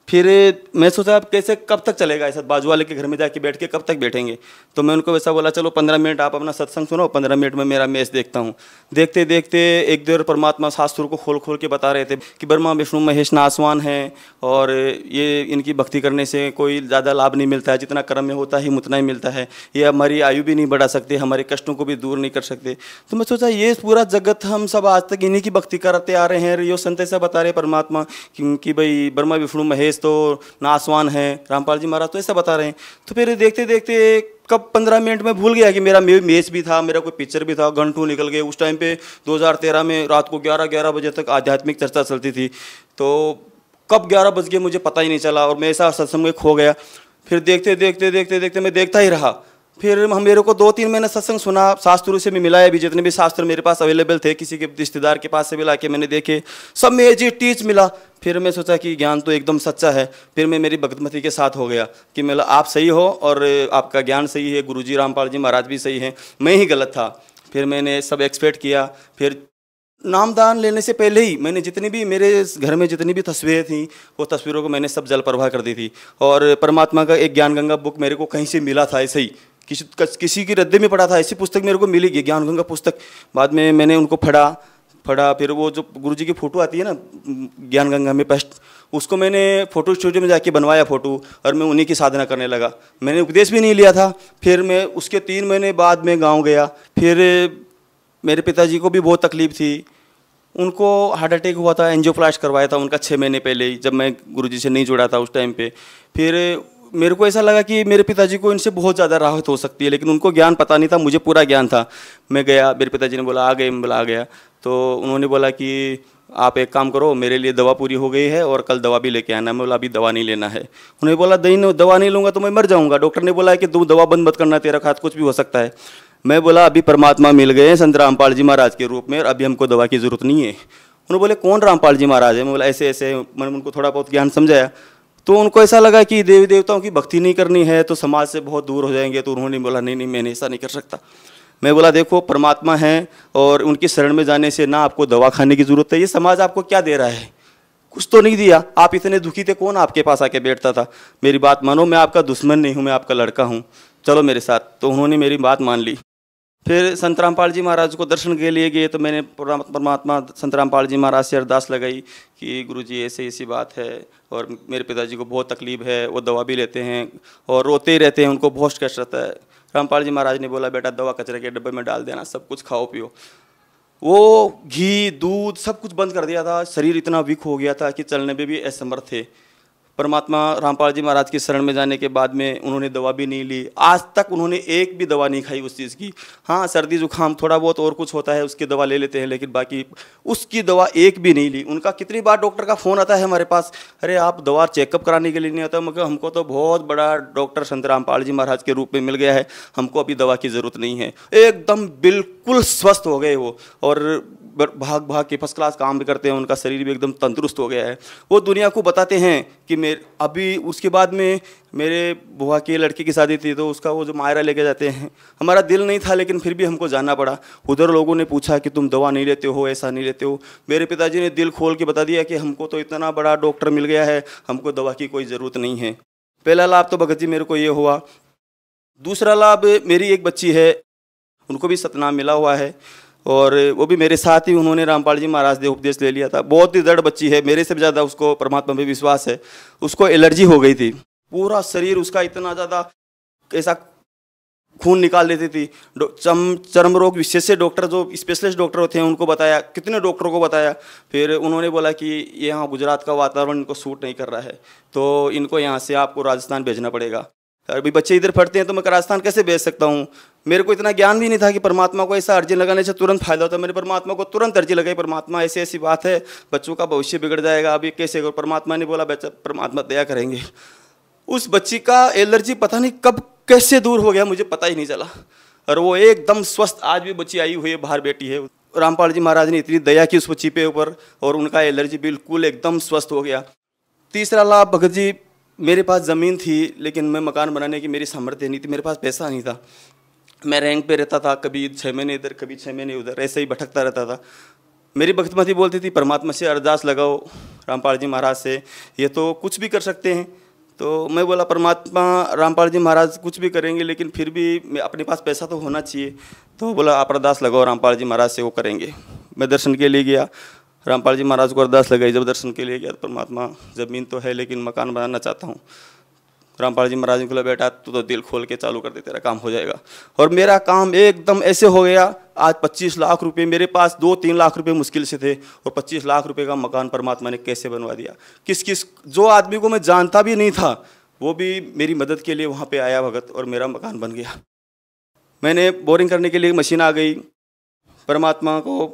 फिर मैं सोचा अब कैसे कब तक चलेगा ऐसा, बाजू वाले के घर में जाके बैठ के कब तक बैठेंगे। तो मैं उनको वैसा बोला, चलो 15 मिनट आप अपना सत्संग सुनो, 15 मिनट में मेरा मैच देखता हूँ। देखते देखते एक देर परमात्मा शास्त्रों को खोल खोल के बता रहे थे कि ब्रह्मा विष्णु महेश नासवान हैं और ये इनकी भक्ति करने से कोई ज़्यादा लाभ नहीं मिलता है, जितना कर्म में होता है उतना ही मिलता है। ये हमारी आयु भी नहीं बढ़ा सकते, हमारे कष्टों को भी दूर नहीं कर सकते। तो मैं सोचा ये पूरा जगत हम सब आज तक इन्हीं की भक्ति करते आ रहे हैं। यो संत ऐसा बता रहे परमात्मा कि भाई ब्रह्मा विष्णु महेश तो नासवान है, रामपाल जी महाराज तो ऐसा बता रहे हैं। तो फिर देखते देखते कब 15 मिनट में भूल गया कि मेरा मैच भी था, मेरा कोई पिक्चर भी था, घंटों निकल गए। उस टाइम पे 2013 में रात को 11 बजे तक आध्यात्मिक चर्चा चलती थी। तो कब 11 बज गए मुझे पता ही नहीं चला और मैं ऐसा सत्संग में खो गया। फिर देखते देखते देखते देखते मैं देखता ही रहा। फिर मेरे को 2-3 महीने सत्संग सुना, शास्त्रों से भी मिलाया भी, जितने भी शास्त्र मेरे पास अवेलेबल थे, किसी के रिश्तेदार के पास से भी ला के मैंने देखे, सब में जी टीच मिला। फिर मैं सोचा कि ज्ञान तो एकदम सच्चा है। फिर मैं मेरी भगतमती के साथ हो गया कि मतलब आप सही हो और आपका ज्ञान सही है, गुरुजी रामपाल जी महाराज भी सही हैं, मैं ही गलत था। फिर मैंने सब एक्सपेक्ट किया। फिर नामदान लेने से पहले ही मैंने जितनी भी मेरे घर में जितनी भी तस्वीरें थी वो तस्वीरों को मैंने सब जल प्रवाह कर दी थी। और परमात्मा का एक ज्ञान गंगा बुक मेरे को कहीं से मिला था, ऐसे ही किसी की रद्दे में पढ़ा था, ऐसी पुस्तक मेरे को मिली ज्ञान गंगा पुस्तक। बाद में मैंने उनको पढ़ा। फिर वो जो गुरुजी की फ़ोटो आती है ना ज्ञान गंगा में पेस्ट, उसको मैंने फ़ोटो स्टूडियो में जाके बनवाया फ़ोटो और मैं उन्हीं की साधना करने लगा। मैंने उपदेश भी नहीं लिया था। फिर मैं उसके 3 महीने बाद में गाँव गया। फिर मेरे पिताजी को भी बहुत तकलीफ़ थी, उनको हार्ट अटैक हुआ था, एंजियोप्लास्ट करवाया था उनका 6 महीने पहले ही, जब मैं गुरुजी से नहीं जुड़ा था उस टाइम पे। फिर मेरे को ऐसा लगा कि मेरे पिताजी को इनसे बहुत ज़्यादा राहत हो सकती है, लेकिन उनको ज्ञान पता नहीं था, मुझे पूरा ज्ञान था। मैं गया, मेरे पिताजी ने बोला आ गए, मैं बोला आ गया। तो उन्होंने बोला कि आप एक काम करो, मेरे लिए दवा पूरी हो गई है और कल दवा भी लेके आना। मैं बोला अभी दवा नहीं लेना है। उन्होंने बोला दवा नहीं लूँगा तो मैं मर जाऊँगा, डॉक्टर ने बोला है कि तू दवा बंद मत करना, तेरा खात कुछ भी हो सकता है। मैं बोला अभी परमात्मा मिल गए हैं संत रामपाल जी महाराज के रूप में और अभी हमको दवा की ज़रूरत नहीं है। उन्होंने बोले कौन रामपाल जी महाराज है? मैं बोला ऐसे ऐसे। मैंने उनको थोड़ा बहुत ज्ञान समझाया। तो उनको ऐसा लगा कि देवी देवताओं की भक्ति नहीं करनी है तो समाज से बहुत दूर हो जाएंगे। तो उन्होंने बोला नहीं मैंने ऐसा नहीं कर सकता। मैं बोला देखो परमात्मा है और उनकी शरण में जाने से ना आपको दवा खाने की ज़रूरत है, ये समाज आपको क्या दे रहा है? कुछ तो नहीं दिया। आप इतने दुखी थे, कौन आपके पास आके बैठता था? मेरी बात मानो, मैं आपका दुश्मन नहीं हूँ, मैं आपका लड़का हूँ, चलो मेरे साथ। तो उन्होंने मेरी बात मान ली। फिर संत रामपाल जी महाराज को दर्शन के लिए गए तो मैंने परमात्मा संत रामपाल जी महाराज से अरदास लगाई कि गुरुजी ऐसी बात है और मेरे पिताजी को बहुत तकलीफ़ है, वो दवा भी लेते हैं और रोते ही रहते हैं, उनको बहुत कष्ट रहता है। रामपाल जी महाराज ने बोला बेटा दवा कचरे के डब्बे में डाल देना, सब कुछ खाओ पियो। वो घी दूध सब कुछ बंद कर दिया था। शरीर इतना वीक हो गया था कि चलने में भी असमर्थ थे। परमात्मा रामपाल जी महाराज की शरण में जाने के बाद में उन्होंने दवा भी नहीं ली। आज तक उन्होंने एक भी दवा नहीं खाई उस चीज़ की। हाँ, सर्दी जुकाम थोड़ा बहुत और कुछ होता है उसकी दवा ले लेते हैं, लेकिन बाकी उसकी दवा एक भी नहीं ली। उनका कितनी बार डॉक्टर का फ़ोन आता है हमारे पास, अरे आप दवा चेकअप कराने के लिए नहीं आता? मगर हमको तो बहुत बड़ा डॉक्टर संत रामपाल जी महाराज के रूप में मिल गया है, हमको अभी दवा की ज़रूरत नहीं है। एकदम बिल्कुल स्वस्थ हो गए वो और भाग के फर्स्ट क्लास काम भी करते हैं, उनका शरीर भी एकदम तंदुरुस्त हो गया है। वो दुनिया को बताते हैं कि अभी उसके बाद में मेरे बुआ की लड़की की शादी थी तो उसका वो जो मायरा लेके जाते हैं, हमारा दिल नहीं था लेकिन फिर भी हमको जाना पड़ा। उधर लोगों ने पूछा कि तुम दवा नहीं लेते हो, ऐसा नहीं लेते हो। मेरे पिताजी ने दिल खोल के बता दिया कि हमको तो इतना बड़ा डॉक्टर मिल गया है, हमको दवा की कोई ज़रूरत नहीं है। पहला लाभ तो भगत जी मेरे को ये हुआ। दूसरा लाभ, मेरी एक बच्ची है, उनको भी सतनाम मिला हुआ है और वो भी मेरे साथ ही उन्होंने रामपाल जी महाराज ने उपदेश ले लिया था। बहुत ही दृढ़ बच्ची है, मेरे से भी ज़्यादा उसको परमात्मा पे विश्वास है। उसको एलर्जी हो गई थी, पूरा शरीर उसका इतना ज़्यादा ऐसा खून निकाल देती थी। चर्म रोग विशेषज्ञ डॉक्टर जो स्पेशलिस्ट डॉक्टर होते हैं उनको बताया, कितने डॉक्टरों को बताया। फिर उन्होंने बोला कि ये यहाँ गुजरात का वातावरण इनको सूट नहीं कर रहा है तो इनको यहाँ से आपको राजस्थान भेजना पड़ेगा। अभी बच्चे इधर पढ़ते हैं तो मैं राजस्थान कैसे भेज सकता हूँ? मेरे को इतना ज्ञान भी नहीं था कि परमात्मा को ऐसा अर्जी लगाने से तुरंत फायदा होता है। मैंने परमात्मा को तुरंत अर्जी लगाई, परमात्मा ऐसी बात है, बच्चों का भविष्य बिगड़ जाएगा, अभी कैसे? परमात्मा ने बोला बच्चा, परमात्मा दया करेंगे। उस बच्ची का एलर्जी पता नहीं कब कैसे दूर हो गया, मुझे पता ही नहीं चला। और वो एकदम स्वस्थ, आज भी बच्ची आई हुई है, बाहर बैठी है। रामपाल जी महाराज ने इतनी दया की उस बच्ची पे ऊपर, और उनका एलर्जी बिल्कुल एकदम स्वस्थ हो गया। तीसरा लाभ भगत जी, मेरे पास ज़मीन थी लेकिन मैं मकान बनाने की मेरी सामर्थ्य नहीं थी, मेरे पास पैसा नहीं था। मैं रैंक पे रहता था, कभी 6 महीने इधर कभी 6 महीने उधर, ऐसे ही भटकता रहता था। मेरी भक्तमती बोलती थी परमात्मा से अरदास लगाओ, रामपाल जी महाराज से, ये तो कुछ भी कर सकते हैं। तो मैं बोला परमात्मा, रामपाल जी महाराज कुछ भी करेंगे लेकिन फिर भी अपने पास पैसा तो होना चाहिए। तो बोला आप अरदास लगाओ रामपाल जी महाराज से, वो करेंगे। मैं दर्शन के लिए गया, रामपाल जी महाराज को अरदास लगाई। जब दर्शन के लिए गया तो परमात्मा, ज़मीन तो है लेकिन मकान बनाना चाहता हूँ। रामपाल जी महाराज ने बोला बेटा तू तो दिल खोल के चालू कर दे, तेरा काम हो जाएगा। और मेरा काम एकदम ऐसे हो गया। आज 25 लाख रुपए मेरे पास, 2-3 लाख रुपए मुश्किल से थे, और 25 लाख रुपए का मकान परमात्मा ने कैसे बनवा दिया। किस जो आदमी को मैं जानता भी नहीं था वो भी मेरी मदद के लिए वहाँ पे आया भगत, और मेरा मकान बन गया। मैंने बोरिंग करने के लिए मशीन आ गई। परमात्मा को,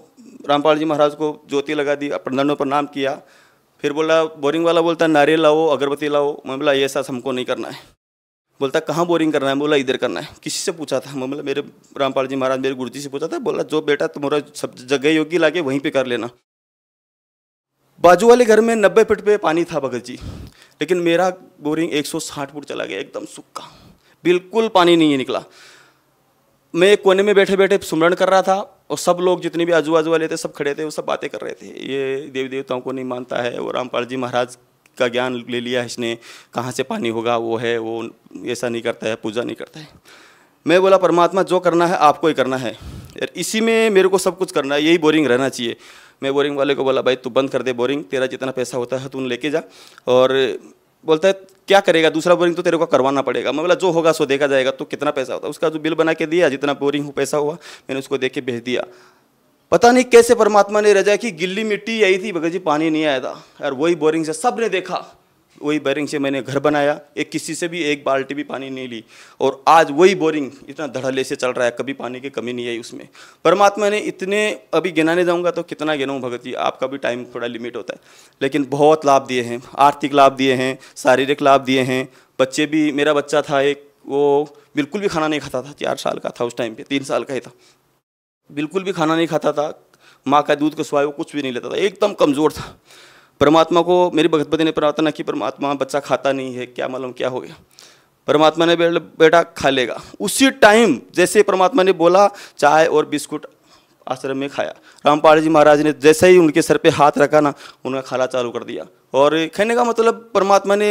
रामपाल जी महाराज को ज्योति लगा दी, दंडों प्रणाम किया। फिर बोला, बोरिंग वाला बोलता नारियल लाओ, अगरबत्ती लाओ। मैं बोला ये ऐसा हमको नहीं करना है। बोलता कहाँ बोरिंग करना है? बोला इधर करना है। किसी से पूछा था? मैं बोला मेरे रामपाल जी महाराज, मेरे गुरुजी से पूछा था। बोला जो बेटा तुम्हारा सब जगह योगी लाके वहीं पे कर लेना। बाजू वाले घर में 90 फीट पे पानी था भगत जी, लेकिन मेरा बोरिंग 160 फुट चला गया, एकदम सूखा, बिल्कुल पानी नहीं निकला। मैं एक कोने में बैठे बैठे सुमरण कर रहा था, और सब लोग जितने भी आजू बाजू वाले थे सब खड़े थे, वो सब बातें कर रहे थे। ये देवी देवताओं को नहीं मानता है, वो रामपाल जी महाराज का ज्ञान ले लिया इसने, कहाँ से पानी होगा, वो है, वो ऐसा नहीं करता है, पूजा नहीं करता है। मैं बोला परमात्मा जो करना है आपको ही करना है यार, इसी में मेरे को सब कुछ करना है, यही बोरिंग रहना चाहिए। मैं बोरिंग वाले को बोला भाई तू बंद कर दे बोरिंग, तेरा जितना पैसा होता है तू लेके जा। और बोलता है क्या करेगा, दूसरा बोरिंग तो तेरे को करवाना पड़ेगा। मैं बोला जो होगा सो देखा जाएगा, तो कितना पैसा होता है। उसका जो बिल बना के दिया, जितना बोरिंग पैसा हुआ मैंने उसको देख के भेज दिया। पता नहीं कैसे परमात्मा ने रजा की गिल्ली मिट्टी आई थी भगत जी, पानी नहीं आया था यार। वही बोरिंग से सब ने देखा, वही बोरिंग से मैंने घर बनाया, एक किसी से भी एक बाल्टी भी पानी नहीं ली, और आज वही बोरिंग इतना धड़ल्ले से चल रहा है, कभी पानी की कमी नहीं आई उसमें। परमात्मा ने इतने, अभी गिनाने जाऊंगा तो कितना गिनाऊं भगत जी, आपका भी टाइम थोड़ा लिमिट होता है, लेकिन बहुत लाभ दिए हैं, आर्थिक लाभ दिए हैं, शारीरिक लाभ दिए हैं। बच्चे भी, मेरा बच्चा था एक, वो बिल्कुल भी खाना नहीं खाता था, 4 साल का था उस टाइम पे, 3 साल का ही था, बिल्कुल भी खाना नहीं खाता था, माँ का दूध का स्वाद वो कुछ भी नहीं लेता था, एकदम कमज़ोर था। परमात्मा को मेरी भगतपति ने प्रार्थना की, परमात्मा बच्चा खाता नहीं है, क्या मालूम क्या हो गया। परमात्मा ने बेटा खा लेगा। उसी टाइम जैसे परमात्मा ने बोला, चाय और बिस्कुट आश्रम में खाया। रामपाल जी महाराज ने जैसे ही उनके सर पे हाथ रखा ना, उन्होंने खाना चालू कर दिया। और कहने का मतलब परमात्मा ने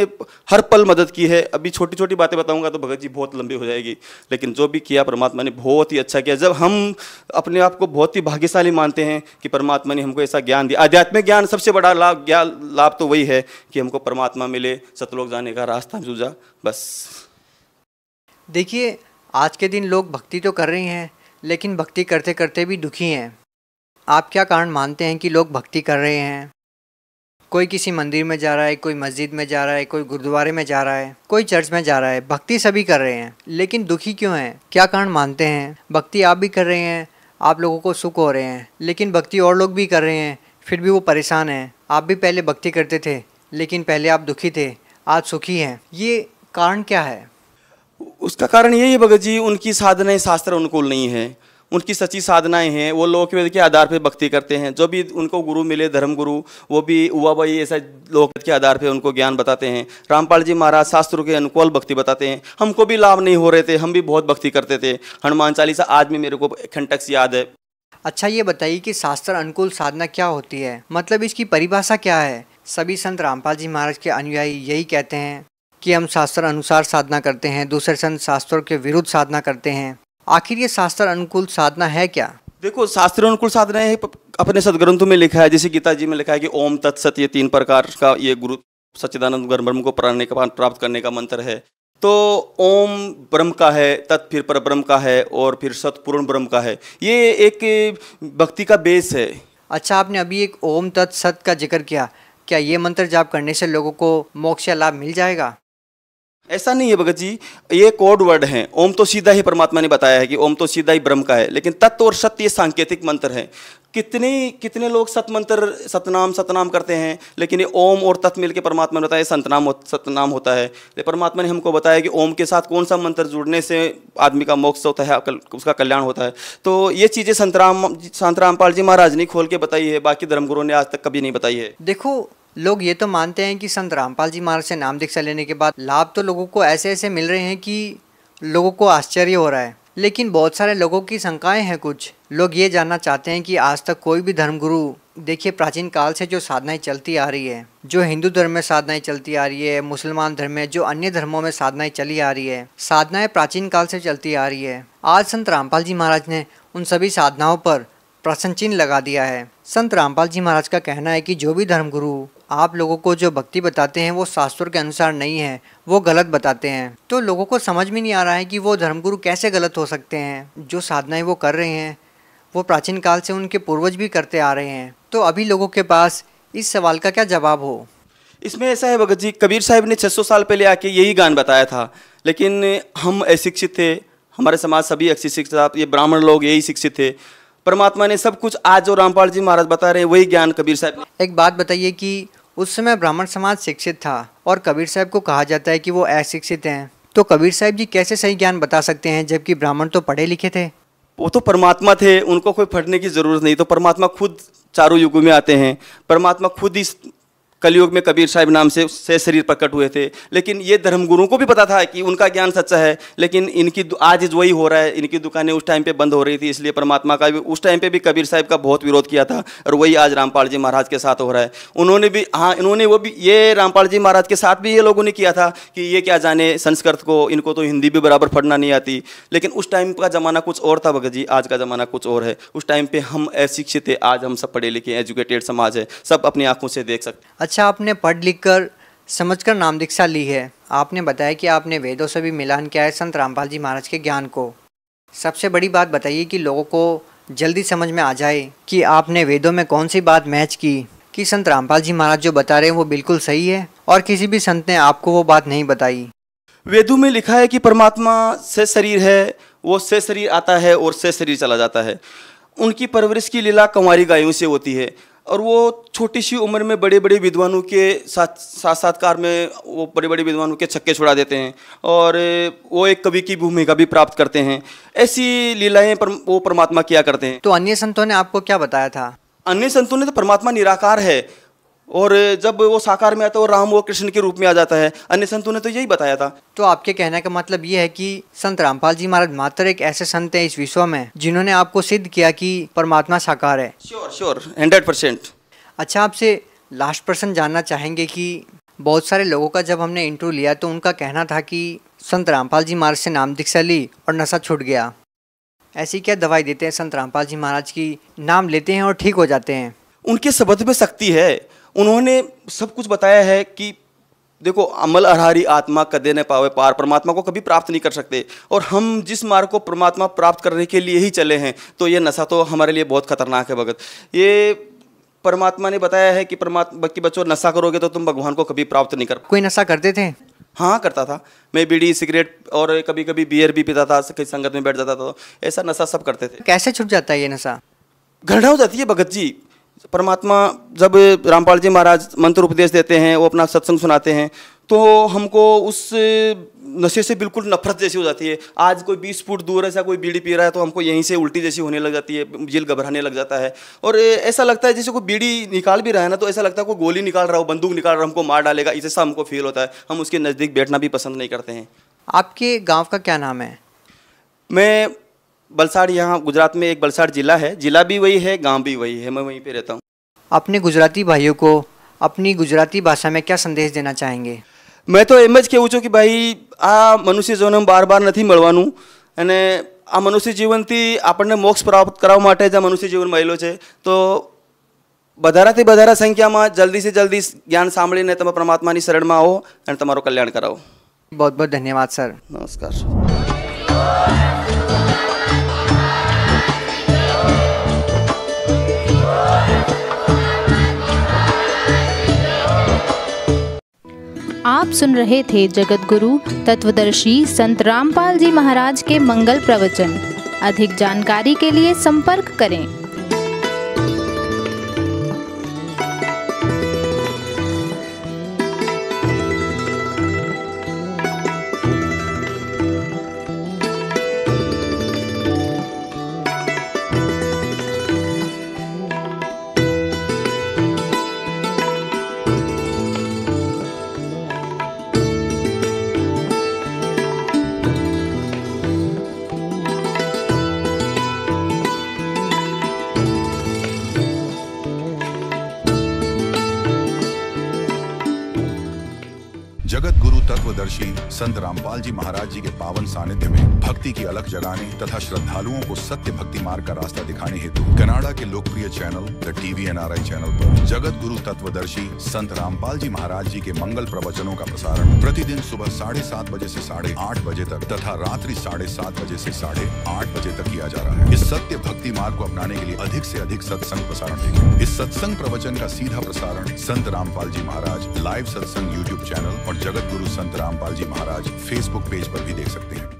हर पल मदद की है। अभी छोटी छोटी बातें बताऊंगा तो भगत जी बहुत लंबी हो जाएगी, लेकिन जो भी किया परमात्मा ने बहुत ही अच्छा किया। जब हम अपने आप को बहुत ही भाग्यशाली मानते हैं कि परमात्मा ने हमको ऐसा ज्ञान दिया, आध्यात्मिक ज्ञान सबसे बड़ा लाभ तो वही है कि हमको परमात्मा मिले, सतलोक जाने का रास्ता सूझा, बस। देखिए आज के दिन लोग भक्ति तो कर रहे हैं, लेकिन भक्ति करते करते भी दुखी हैं। आप क्या कारण मानते हैं कि लोग भक्ति कर रहे हैं? कोई किसी मंदिर में जा रहा है, कोई मस्जिद में जा रहा है, कोई गुरुद्वारे में जा रहा है, कोई चर्च में जा रहा है, भक्ति सभी कर रहे हैं, लेकिन दुखी क्यों हैं? क्या कारण मानते हैं? भक्ति आप भी कर रहे हैं, आप लोगों को सुख हो रहे हैं, लेकिन भक्ति और लोग भी कर रहे हैं, फिर भी वो परेशान हैं। आप भी पहले भक्ति करते थे, लेकिन पहले आप दुखी थे, आज सुखी हैं, ये कारण क्या है? उसका कारण यही है भगत जी, उनकी साधनाएं शास्त्र अनुकूल नहीं है, उनकी सच्ची साधनाएं हैं, वो लोक के आधार पर भक्ति करते हैं। जो भी उनको गुरु मिले, धर्म गुरु, वो भी हुआ भाई ऐसा लोक के आधार पर उनको ज्ञान बताते हैं। रामपाल जी महाराज शास्त्रों के अनुकूल भक्ति बताते हैं। हमको भी लाभ नहीं हो रहे थे, हम भी बहुत भक्ति करते थे। हनुमान चालीसा आज भी मेरे को खंडक से याद है। अच्छा ये बताइए कि शास्त्र अनुकूल साधना क्या होती है, मतलब इसकी परिभाषा क्या है? सभी संत रामपाल जी महाराज के अनुयायी यही कहते हैं कि हम शास्त्र अनुसार साधना करते हैं, दूसरे संत शास्त्रों के विरुद्ध साधना करते हैं। आखिर ये शास्त्र अनुकूल साधना है क्या? देखो शास्त्र अनुकूल साधना है, अपने सदग्रंथों में लिखा है, जैसे गीता जी में लिखा है कि ओम तत्सत, ये 3 प्रकार का ये गुरु सच्चिदानंद ब्रह्म को प्राप्त करने का मंत्र है। तो ओम ब्रह्म का है, तत् फिर पर ब्रह्म का है, और फिर सत पूर्ण ब्रह्म का है। ये एक भक्ति का बेस है। अच्छा आपने अभी एक ओम तत् सत का जिक्र किया, क्या ये मंत्र जाप करने से लोगों को मोक्ष या लाभ मिल जाएगा? ऐसा नहीं है भगत जी, ये कोड वर्ड है। ओम तो सीधा ही परमात्मा ने बताया है कि ओम तो सीधा ही ब्रह्म का है, लेकिन तत्व और सत्य ये सांकेतिक मंत्र है। कितने लोग सत मंत्र सतनाम करते हैं, लेकिन ये ओम और तत् मिलकर परमात्मा ने बताया सतनाम होता है। लेकिन परमात्मा ने हमको बताया कि ओम के साथ कौन सा मंत्र जुड़ने से आदमी का मोक्ष होता है, उसका कल्याण होता है। तो ये चीज़ें संत रामपाल जी महाराज ने खोल के बताई है, बाकी धर्मगुरुओं ने आज तक कभी नहीं बताई है। देखो, लोग ये तो मानते हैं कि संत रामपाल जी महाराज से नाम दीक्षा लेने के बाद लाभ तो लोगों को ऐसे ऐसे मिल रहे हैं कि लोगों को आश्चर्य हो रहा है। लेकिन बहुत सारे लोगों की शंकाएं हैं। कुछ लोग ये जानना चाहते हैं कि आज तक कोई भी धर्मगुरु, देखिए प्राचीन काल से जो साधनाएं चलती आ रही है, जो हिंदू धर्म में साधनाएं चलती आ रही है, मुसलमान धर्म में, जो अन्य धर्मों में साधनाएं चली आ रही है, साधनाएं प्राचीन काल से चलती आ रही है। आज संत रामपाल जी महाराज ने उन सभी साधनाओं पर प्रश्न चिन्ह लगा दिया है। संत रामपाल जी महाराज का कहना है कि जो भी धर्मगुरु आप लोगों को जो भक्ति बताते हैं वो शास्त्रों के अनुसार नहीं है, वो गलत बताते हैं। तो लोगों को समझ में नहीं आ रहा है कि वो धर्मगुरु कैसे गलत हो सकते हैं। जो साधनाएं वो कर रहे हैं वो प्राचीन काल से उनके पूर्वज भी करते आ रहे हैं। तो अभी लोगों के पास इस सवाल का क्या जवाब हो? इसमें ऐसा है भगत जी, कबीर साहब ने 600 साल पहले आके यही गान बताया था, लेकिन हम अशिक्षित थे, हमारे समाज सभी अशिक्षित था, ये ब्राह्मण लोग यही शिक्षित थे। परमात्मा ने सब कुछ आज जो रामपाल जी महाराज बता रहे हैं वही ज्ञान कबीर साहब ने। एक बात बताइए कि उस समय ब्राह्मण समाज शिक्षित था और कबीर साहब को कहा जाता है कि वो अशिक्षित हैं, तो कबीर साहब जी कैसे सही ज्ञान बता सकते हैं जबकि ब्राह्मण तो पढ़े लिखे थे? वो तो परमात्मा थे, उनको कोई पढ़ने की जरूरत नहीं। तो परमात्मा खुद चारों युगों में आते हैं, परमात्मा खुद इस कलयुग में कबीर साहब नाम से शरीर प्रकट हुए थे। लेकिन ये धर्मगुरुओं को भी पता था कि उनका ज्ञान सच्चा है, लेकिन इनकी आज वही हो रहा है। इनकी दुकानें उस टाइम पे बंद हो रही थी, इसलिए परमात्मा का भी उस टाइम पे भी कबीर साहब का बहुत विरोध किया था, और वही आज रामपाल जी महाराज के साथ हो रहा है। उन्होंने भी ये रामपाल जी महाराज के साथ भी ये लोगों ने किया था कि ये क्या जाने संस्कृत को, इनको तो हिंदी भी बराबर पढ़ना नहीं आती। लेकिन उस टाइम का ज़माना कुछ और था भगत जी, आज का ज़माना कुछ और है। उस टाइम पर हम अशिक्षित थे, आज हम सब पढ़े लिखे एजुकेटेड समाज है, सब अपनी आंखों से देख सकते। अच्छा, आपने पढ़ लिख कर समझकर नाम दीक्षा ली है। आपने बताया कि आपने वेदों से भी मिलान किया है संत रामपाल जी महाराज के ज्ञान को। सबसे बड़ी बात बताइए कि लोगों को जल्दी समझ में आ जाए कि आपने वेदों में कौन सी बात मैच की कि संत रामपाल जी महाराज जो बता रहे हैं वो बिल्कुल सही है और किसी भी संत ने आपको वो बात नहीं बताई। वेदों में लिखा है कि परमात्मा से शरीर है, वो से शरीर आता है और से शरीर चला जाता है। उनकी परवरिश की लीला कंवारी गायों से होती है, और वो छोटी सी उम्र में बड़े बड़े विद्वानों के साक्षात्कार में वो बड़े बड़े विद्वानों के छक्के छुड़ा देते हैं, और वो एक कवि की भूमिका भी प्राप्त करते हैं। ऐसी लीलाएं वो परमात्मा किया करते हैं। तो अन्य संतों ने आपको क्या बताया था? अन्य संतों ने तो परमात्मा निराकार है, और जब वो साकार में आता है वो राम और कृष्ण के रूप में आ जाता है। अन्य संतों ने तो यही बताया था। तो आपके कहने का मतलब ये है कि संत रामपाल जी महाराज मात्र एक ऐसे संत हैं इस विश्व में जिन्होंने आपको सिद्ध किया कि परमात्मा साकार है? श्योर 100%। अच्छा, आपसे लास्ट प्रश्न जानना चाहेंगे कि बहुत सारे लोगों का जब हमने इंटरव्यू लिया तो उनका कहना था कि संत रामपाल जी महाराज से नाम दीक्षा ली और नशा छूट गया। ऐसी क्या दवाई देते हैं संत रामपाल जी महाराज की, नाम लेते हैं और ठीक हो जाते हैं? उनके शब्द में शक्ति है। उन्होंने सब कुछ बताया है कि देखो, अमल अरहारी आत्मा कदे न पावे पार, परमात्मा को कभी प्राप्त नहीं कर सकते, और हम जिस मार्ग को परमात्मा प्राप्त करने के लिए ही चले हैं, तो ये नशा तो हमारे लिए बहुत खतरनाक है भगत। ये परमात्मा ने बताया है कि बाकी बच्चों नशा करोगे तो तुम भगवान को कभी प्राप्त नहीं कर। कोई नशा करते थे? हाँ, करता था मैं, बीड़ी सिगरेट और कभी कभी बियर भी पीता था, कहीं संगत में बैठ जाता था, तो ऐसा नशा सब करते थे। कैसे छूट जाता है ये नशा? घृणा हो जाती है भगत जी। परमात्मा जब रामपाल जी महाराज मंत्र उपदेश देते हैं, वो अपना सत्संग सुनाते हैं, तो हमको उस नशे से बिल्कुल नफरत जैसी हो जाती है। आज कोई 20 फुट दूर ऐसा कोई बीड़ी पी रहा है तो हमको यहीं से उल्टी जैसी होने लग जाती है, दिल घबराने लग जाता है, और ऐसा लगता है जैसे कोई बीड़ी निकाल भी रहा है ना, तो ऐसा लगता है कोई गोली निकाल रहा हो, बंदूक निकाल रहा हो, हमको मार डालेगा, ऐसा हमको फील होता है। हम उसके नज़दीक बैठना भी पसंद नहीं करते हैं। आपके गाँव का क्या नाम है? मैं बलसाड़, यहाँ गुजरात में एक बलसाड़ जिला है, जिला भी वही है, गांव भी वही है, मैं वहीं पे रहता हूँ। अपने गुजराती भाइयों को अपनी गुजराती भाषा में क्या संदेश देना चाहेंगे? मैं तो एम જ કહેવું છું કે ભાઈ આ મનુષ્ય જીવન બાર બાર નથી મળવાનું, અને આ મનુષ્ય જીવનથી આપણને મોક્ષ પ્રાપ્ત કરવા માટે જ આ મનુષ્ય જીવન મળેલો છે, તો વધારાથી વધારા સંખ્યામાં જલ્દી से જલ્દી જ્ઞાન સાંભળીને તમે પરમાત્માની શરણમાં આવો અને તમારું કલ્યાણ કરાવો। बहुत बहुत धन्यवाद सर। नमस्कार। आप सुन रहे थे जगत गुरु तत्वदर्शी संत रामपाल जी महाराज के मंगल प्रवचन। अधिक जानकारी के लिए संपर्क करें। जगत गुरु तत्वदर्शी संत रामपाल जी महाराज जी के पावन सानिध्य में भक्ति की अलख जगाने तथा श्रद्धालुओं को सत्य भक्ति मार्ग का रास्ता दिखाने हेतु कनाडा के लोकप्रिय channel the TV NRI channel पर जगत गुरु तत्वदर्शी संत रामपाल जी महाराज जी के मंगल प्रवचनों का प्रसारण प्रतिदिन सुबह 7:30 बजे से 8:30 बजे तक तथा रात्रि 7:30 बजे से 8:30 बजे तक किया जा रहा है। इस सत्य भक्ति मार्ग को अपनाने के लिए अधिक से अधिक सत्संग प्रसारण देखें। इस सत्संग प्रवचन का सीधा प्रसारण संत रामपाल जी महाराज लाइव सत्संग YouTube चैनल और जगत गुरु संत रामपाल जी महाराज फेसबुक पेज पर भी देख सकते हैं।